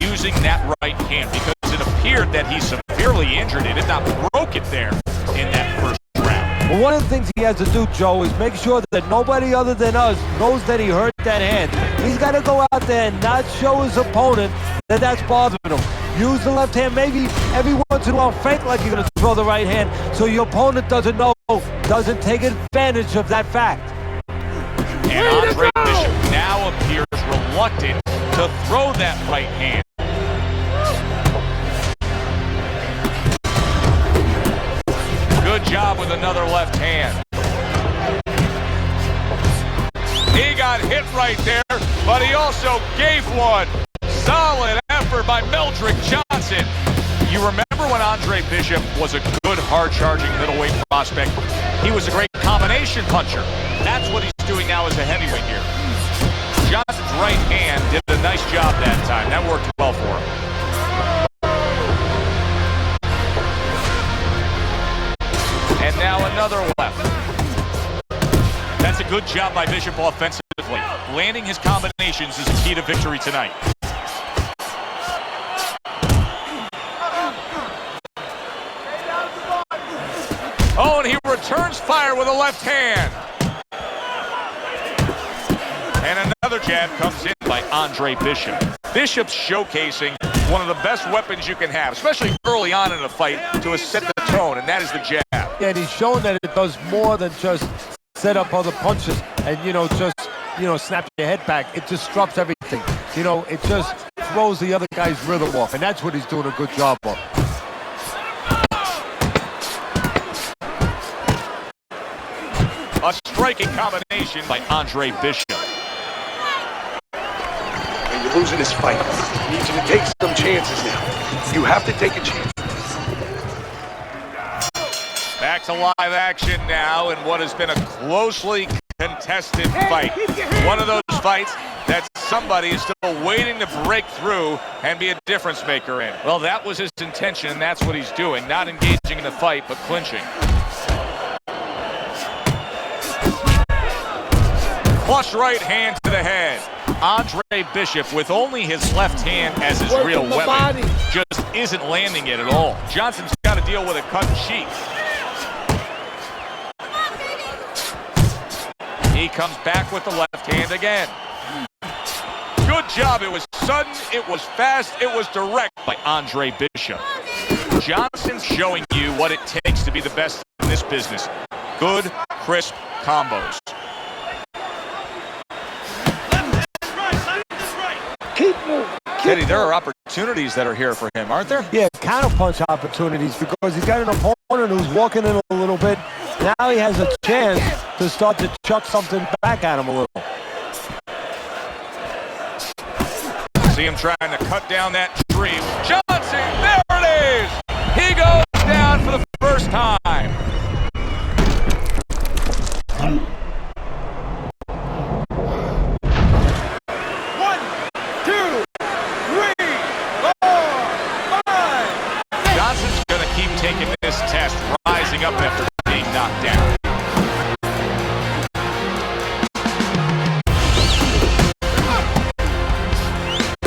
using that right hand? Because it appeared that he severely injured it, if not broke it there in that first round. Well, one of the things he has to do, Joe, is make sure that nobody other than us knows that he hurt that hand. He's got to go out there and not show his opponent that that's bothering him. Use the left hand, maybe every once in a while fake like you're going to throw the right hand so your opponent doesn't know, doesn't take advantage of that fact. And Andre Bishop now appears reluctant to throw that right hand. Good job with another left hand. He got hit right there, but he also gave one. Solid effort by Meldrick Johnson. You remember when Andre Bishop was a good, hard-charging middleweight prospect? He was a great combination puncher. That's what he's doing now as a heavyweight here. Johnson's right hand did a nice job that time. That worked well for him. And now another left. That's a good job by Bishop offensively. Landing his combinations is the key to victory tonight. Oh, and he returns fire with a left hand. And another jab comes in by Andre Bishop. Bishop's showcasing one of the best weapons you can have, especially early on in a fight, to set the tone, and that is the jab. Yeah, and he's shown that it does more than just set up other punches and, snap your head back. It disrupts everything. It just throws the other guy's rhythm off, and that's what he's doing a good job of. A striking combination by Andre Bishop. And you're losing this fight. I need you to take some chances now. You have to take a chance. Back to live action now in what has been a closely contested fight. One of those fights that somebody is still waiting to break through and be a difference maker in. Well, that was his intention, and that's what he's doing. Not engaging in the fight, but clinching. Flush right hand to the head. Andre Bishop, with only his left hand as his real weapon, just isn't landing it at all. Johnson's got to deal with a cut sheet. He comes back with the left hand again. Good job. It was sudden, it was fast, it was direct by Andre Bishop. Johnson's showing you what it takes to be the best in this business. Good, crisp combos. Keep moving. Teddy, there are opportunities that are here for him, aren't there? Yeah, counter-punch opportunities because he's got an opponent who's walking in a little bit. Now he has a chance to start to chuck something back at him a little. See him trying to cut down that tree. Johnson, there it is! He goes down for the first time. Johnson's going to keep taking this test, rising up after being knocked down.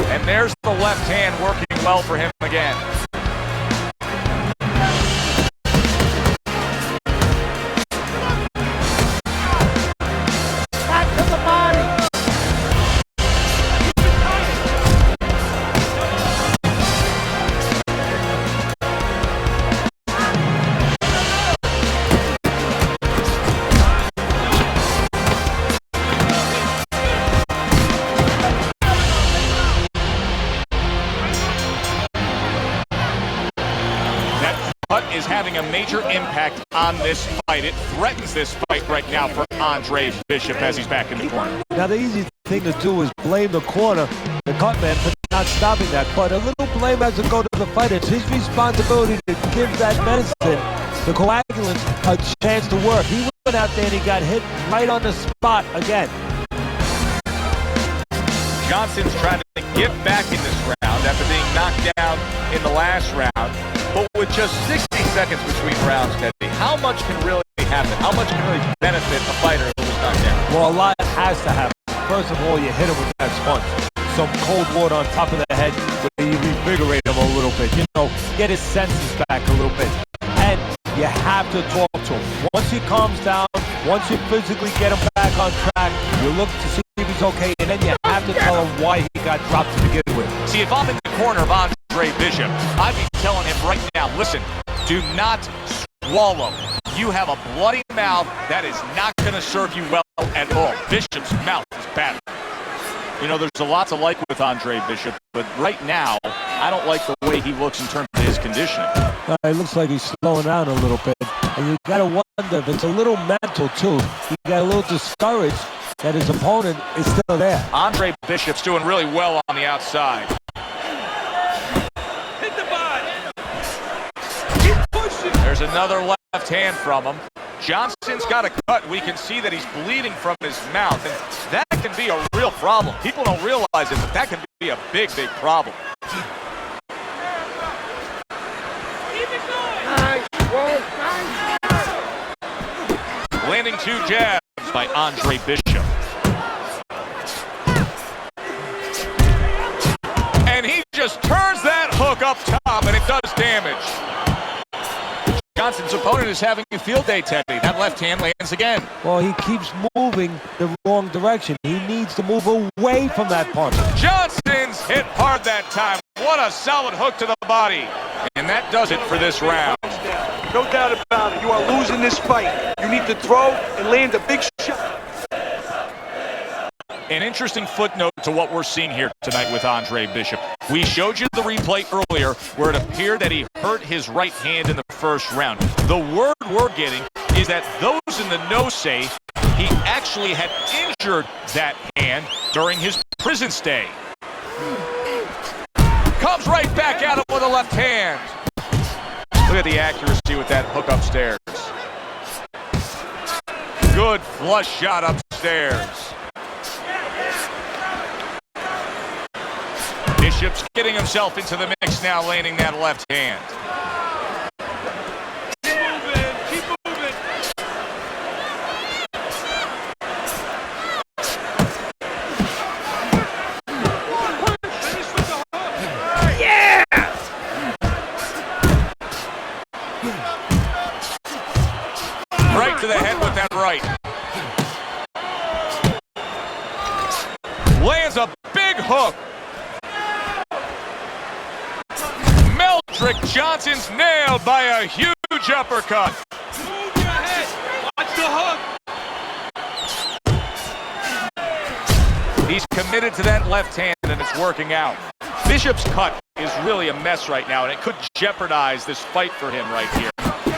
And there's the left hand working well for him again. Back to the body. is having a major impact on this fight. It threatens this fight right now for Andre Bishop as he's back in the corner. Now, the easy thing to do is blame the corner, the cut man, for not stopping that. But a little blame has to go to the fighter. It's his responsibility to give that medicine, the coagulants, a chance to work. He went out there and he got hit right on the spot again. Johnson's trying to get back in this round after being knocked down in the last round. But with just 60 seconds between rounds, Teddy, how much can really happen? How much can really benefit a fighter who was knocked down? Well, a lot has to happen. First of all, you hit him with that sponge. Some cold water on top of the head where you revigorate him a little bit. You know, get his senses back a little bit. And you have to talk to him. Once he calms down, once you physically get him back on track, you look to see if he's okay, and then you have to tell him why he got dropped to begin with. See, if I'm in the corner of Andre Bishop, I'd be telling him right now, listen, do not swallow. You have a bloody mouth. That is not going to serve you well at all. Bishop's mouth is battered. You know, there's a lot to like with Andre Bishop, but right now, I don't like the way he looks in terms of his conditioning. It looks like he's slowing down a little bit, and you got to wonder if it's a little mental, too. He got a little discouraged that his opponent is still there. Andre Bishop's doing really well on the outside. Hit the body. Keep pushing. There's another left hand from him. Johnson's got a cut. We can see that he's bleeding from his mouth, and that can be a real problem. People don't realize it, but that can be a big, big problem. Landing 2 jabs by Andre Bishop. And he just turns that hook up top, and it does damage. Johnson's opponent is having a field day, Teddy. That left hand lands again. Well, he keeps moving the wrong direction. He needs to move away from that punch. Johnson's hit hard that time. What a solid hook to the body. And that does it for this round. No doubt about it. You are losing this fight. You need to throw and land a big shot. An interesting footnote to what we're seeing here tonight with Andre Bishop. We showed you the replay earlier where it appeared that he hurt his right hand in the first round. The word we're getting is that those in the know say he actually had injured that hand during his prison stay. Comes right back at him with a left hand. Look at the accuracy with that hook upstairs. Good flush shot upstairs. Bishop's getting himself into the mix now, landing that left hand. Keep moving. Keep moving. Yeah! Right to the head with that right. Lands a big hook. Meldrick Johnson's nailed by a huge uppercut. Move your head. Watch the hook. He's committed to that left hand, and it's working out. Bishop's cut is really a mess right now, and it could jeopardize this fight for him right here.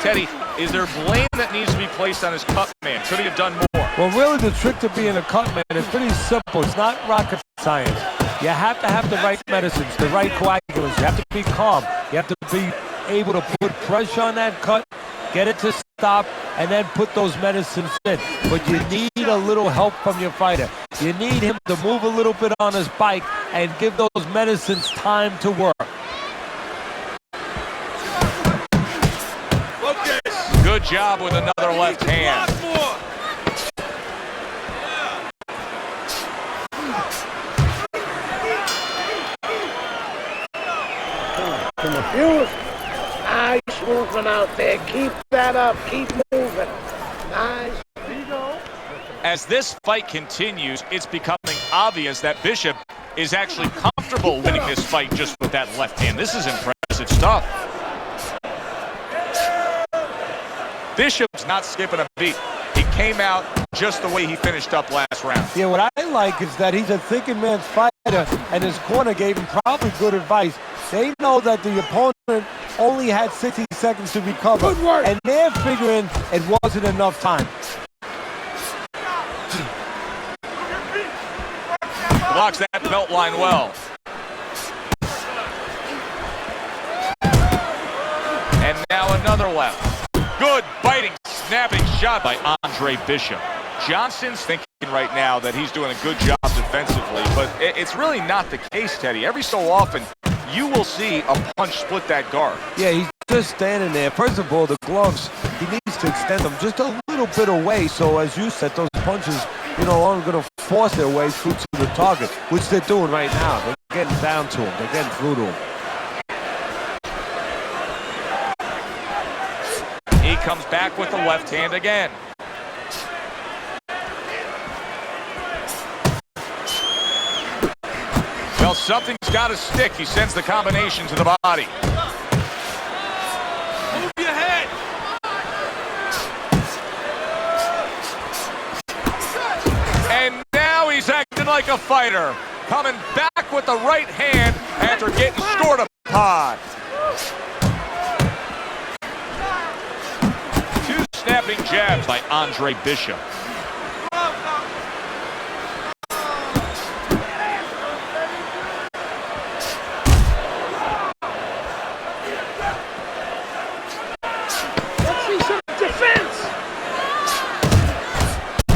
Teddy, is there blame that needs to be placed on his cut man? Could he have done more? Well, really, the trick to being a cut man is pretty simple. It's not rocket science. You have to have the right medicines, the right coagulants. You have to be calm. You have to be able to put pressure on that cut, get it to stop, and then put those medicines in. But you need a little help from your fighter. You need him to move a little bit on his bike and give those medicines time to work. Good job with another left hand. Nice movement out there. Keep that up. Keep moving. Nice. There you go. As this fight continues, it's becoming obvious that Bishop is actually comfortable winning this fight just with that left hand. This is impressive stuff. Bishop's not skipping a beat. He came out just the way he finished up last round. Yeah, what I like is that he's a thinking man's fighter, and his corner gave him probably good advice. They know that the opponent only had 60 seconds to recover. Good work. And they're figuring it wasn't enough time. Blocks that belt line well. And now another left. Good biting, snapping shot by Andre Bishop. Johnson's thinking right now that he's doing a good job defensively, but it's really not the case, Teddy. Every so often, you will see a punch split that guard. Yeah, he's just standing there. First of all, the gloves, he needs to extend them just a little bit away, so as you said, those punches, you know, aren't going to force their way through to the target, which they're doing right now. They're getting down to him. They're getting through to him. He comes back with the left hand again. Well, something's got to stick. He sends the combination to the body. Move your head. And now he's acting like a fighter. Coming back with the right hand after getting scored upon. Two snapping jabs by Andre Bishop.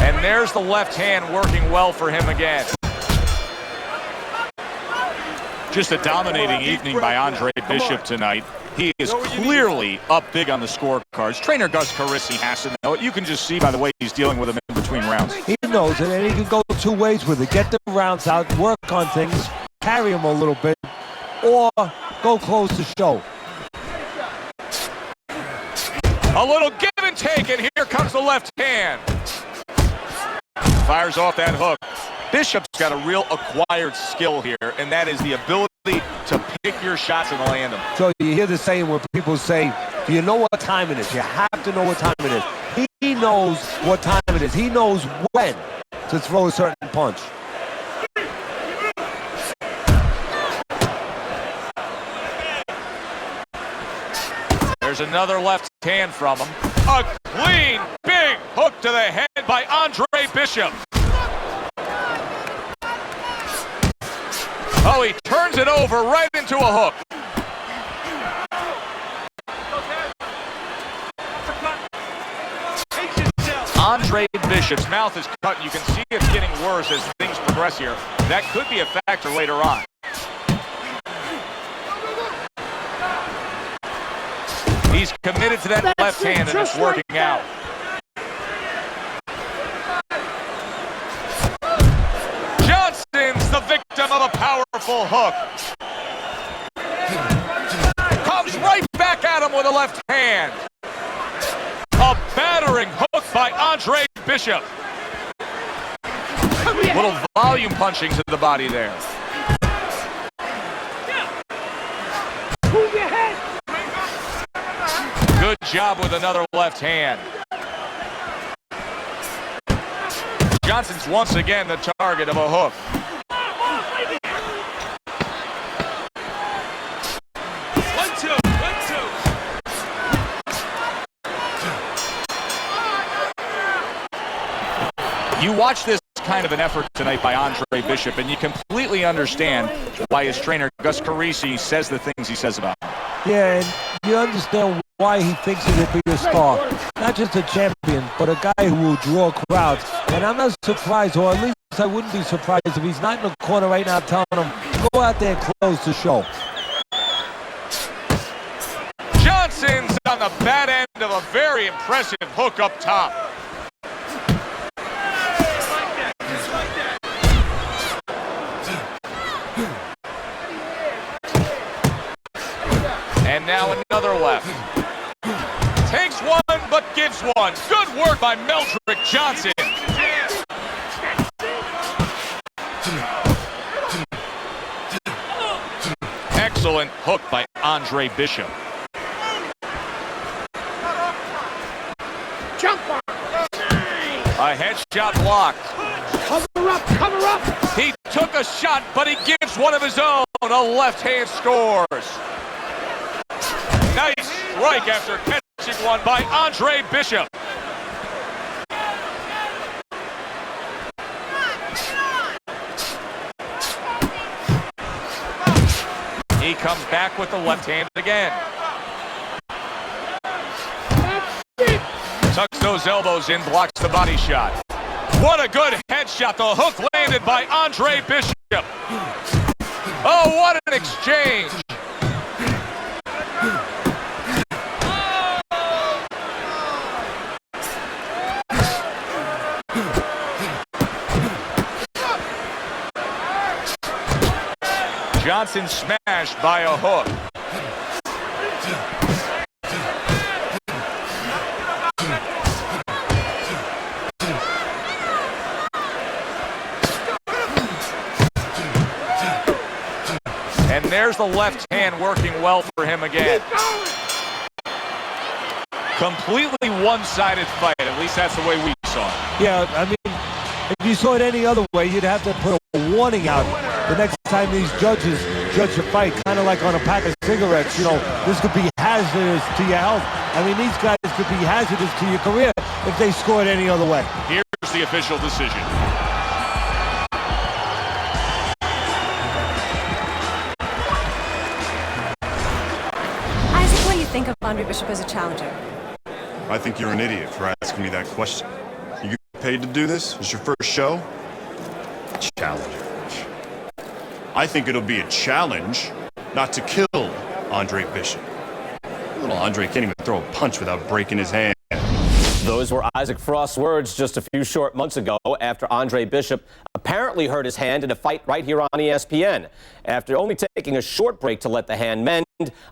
And there's the left hand working well for him again. Just a dominating evening by Andre Bishop tonight. He is clearly up big on the scorecards. Trainer Gus Carisi has to know it. You can just see by the way he's dealing with him in between rounds. He knows it, and he can go two ways with it. Get the rounds out, work on things, carry him a little bit, or go close the show. A little give and take, and here comes the left hand. Fires off that hook. Bishop's got a real acquired skill here, and that is the ability to pick your shots and land them. So you hear the saying where people say, do you know what time it is? You have to know what time it is. He knows what time it is. He knows when to throw a certain punch. There's another left hand from him. A clean, big hook to the head by Andre Bishop. Oh, he turns it over right into a hook. Andre Bishop's mouth is cut, and you can see it's getting worse as things progress here. That could be a factor later on. He's committed to that left hand, and it's working out. Johnson's the victim of a powerful hook. Comes right back at him with a left hand. A battering hook by Andre Bishop. Little volume punching to the body there. Move your head. Good job with another left hand. Johnson's once again the target of a hook. You watch this kind of an effort tonight by Andre Bishop, and you completely understand why his trainer, Gus Carisi, says the things he says about him. Yeah, and you understand why he thinks he will be a star. Not just a champion, but a guy who will draw crowds. And I'm not surprised, or at least I wouldn't be surprised if he's not in the corner right now telling him, go out there and close the show. Johnson's on the bad end of a very impressive hook up top. And now another left. Takes one, but gives one. Good work by Meldrick Johnson. Excellent hook by Andre Bishop. Jump on. A headshot blocked. Cover up, cover up. He took a shot, but he gives one of his own. a left hand scores. Nice strike after catching one by Andre Bishop. He comes back with the left hand again. Tucks those elbows in, blocks the body shot. What a good headshot. The hook landed by Andre Bishop. Oh, what an exchange. Johnson smashed by a hook. And there's the left hand working well for him again. Completely one-sided fight. At least that's the way we saw it. Yeah, I mean, if you saw it any other way, you'd have to put a warning out the next time these judges judge a fight, kind of like on a pack of cigarettes. You know, this could be hazardous to your health. I mean, these guys could be hazardous to your career if they scored any other way. Here's the official decision. Isaac, what do you think of Andre Bishop as a challenger? I think you're an idiot for asking me that question. You get paid to do this? It's your first show? Challenger. I think it'll be a challenge not to kill Andre Bishop. Little Andre can't even throw a punch without breaking his hand. Those were Isaac Frost's words just a few short months ago after Andre Bishop apparently hurt his hand in a fight right here on ESPN. After only taking a short break to let the hand mend,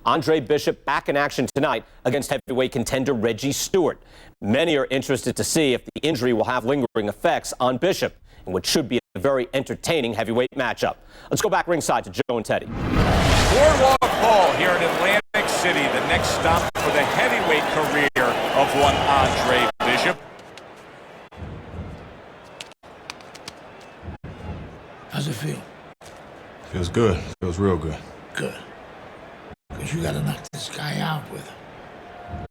Andre Bishop back in action tonight against heavyweight contender Reggie Stewart. Many are interested to see if the injury will have lingering effects on Bishop in what should be a very entertaining heavyweight matchup. Let's go back ringside to Joe and Teddy. Boardwalk Hall here in Atlantic City, the next stop for the heavyweight career of one Andre Bishop. How's it feel? Feels good. Feels real good. Good. Because you gotta knock this guy out with him.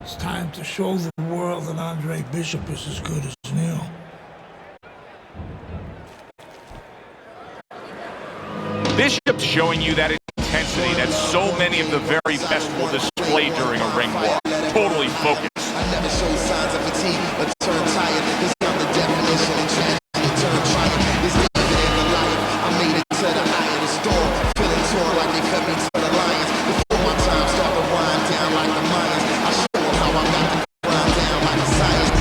It's time to show the world that Andre Bishop is as good as Neil. Bishop's showing you that intensity that so many of the very best will display during a ring walk. Totally focused. I never show signs of fatigue or turn tired. Cause I'm the definition of tragedy, turn triumph. It's David and Goliath. I made it to the eye of the storm. Feeling torn like they cut me to the lions. Before my time start to wind down like the Mayans. I show them how I'm about to grind down like a science.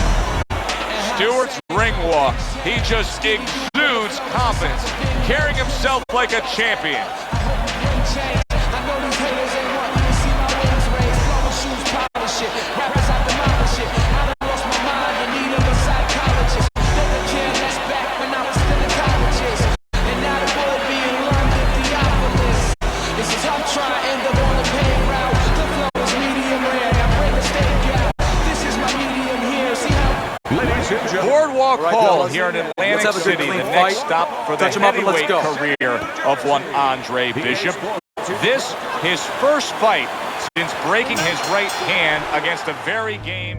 Stewart's ring walk. He just exudes confidence, carrying himself like a champion. Boardwalk Hall here in Atlantic City, the next stop for the heavyweight career of one Andre Bishop. This, his first fight since breaking his right hand against a very game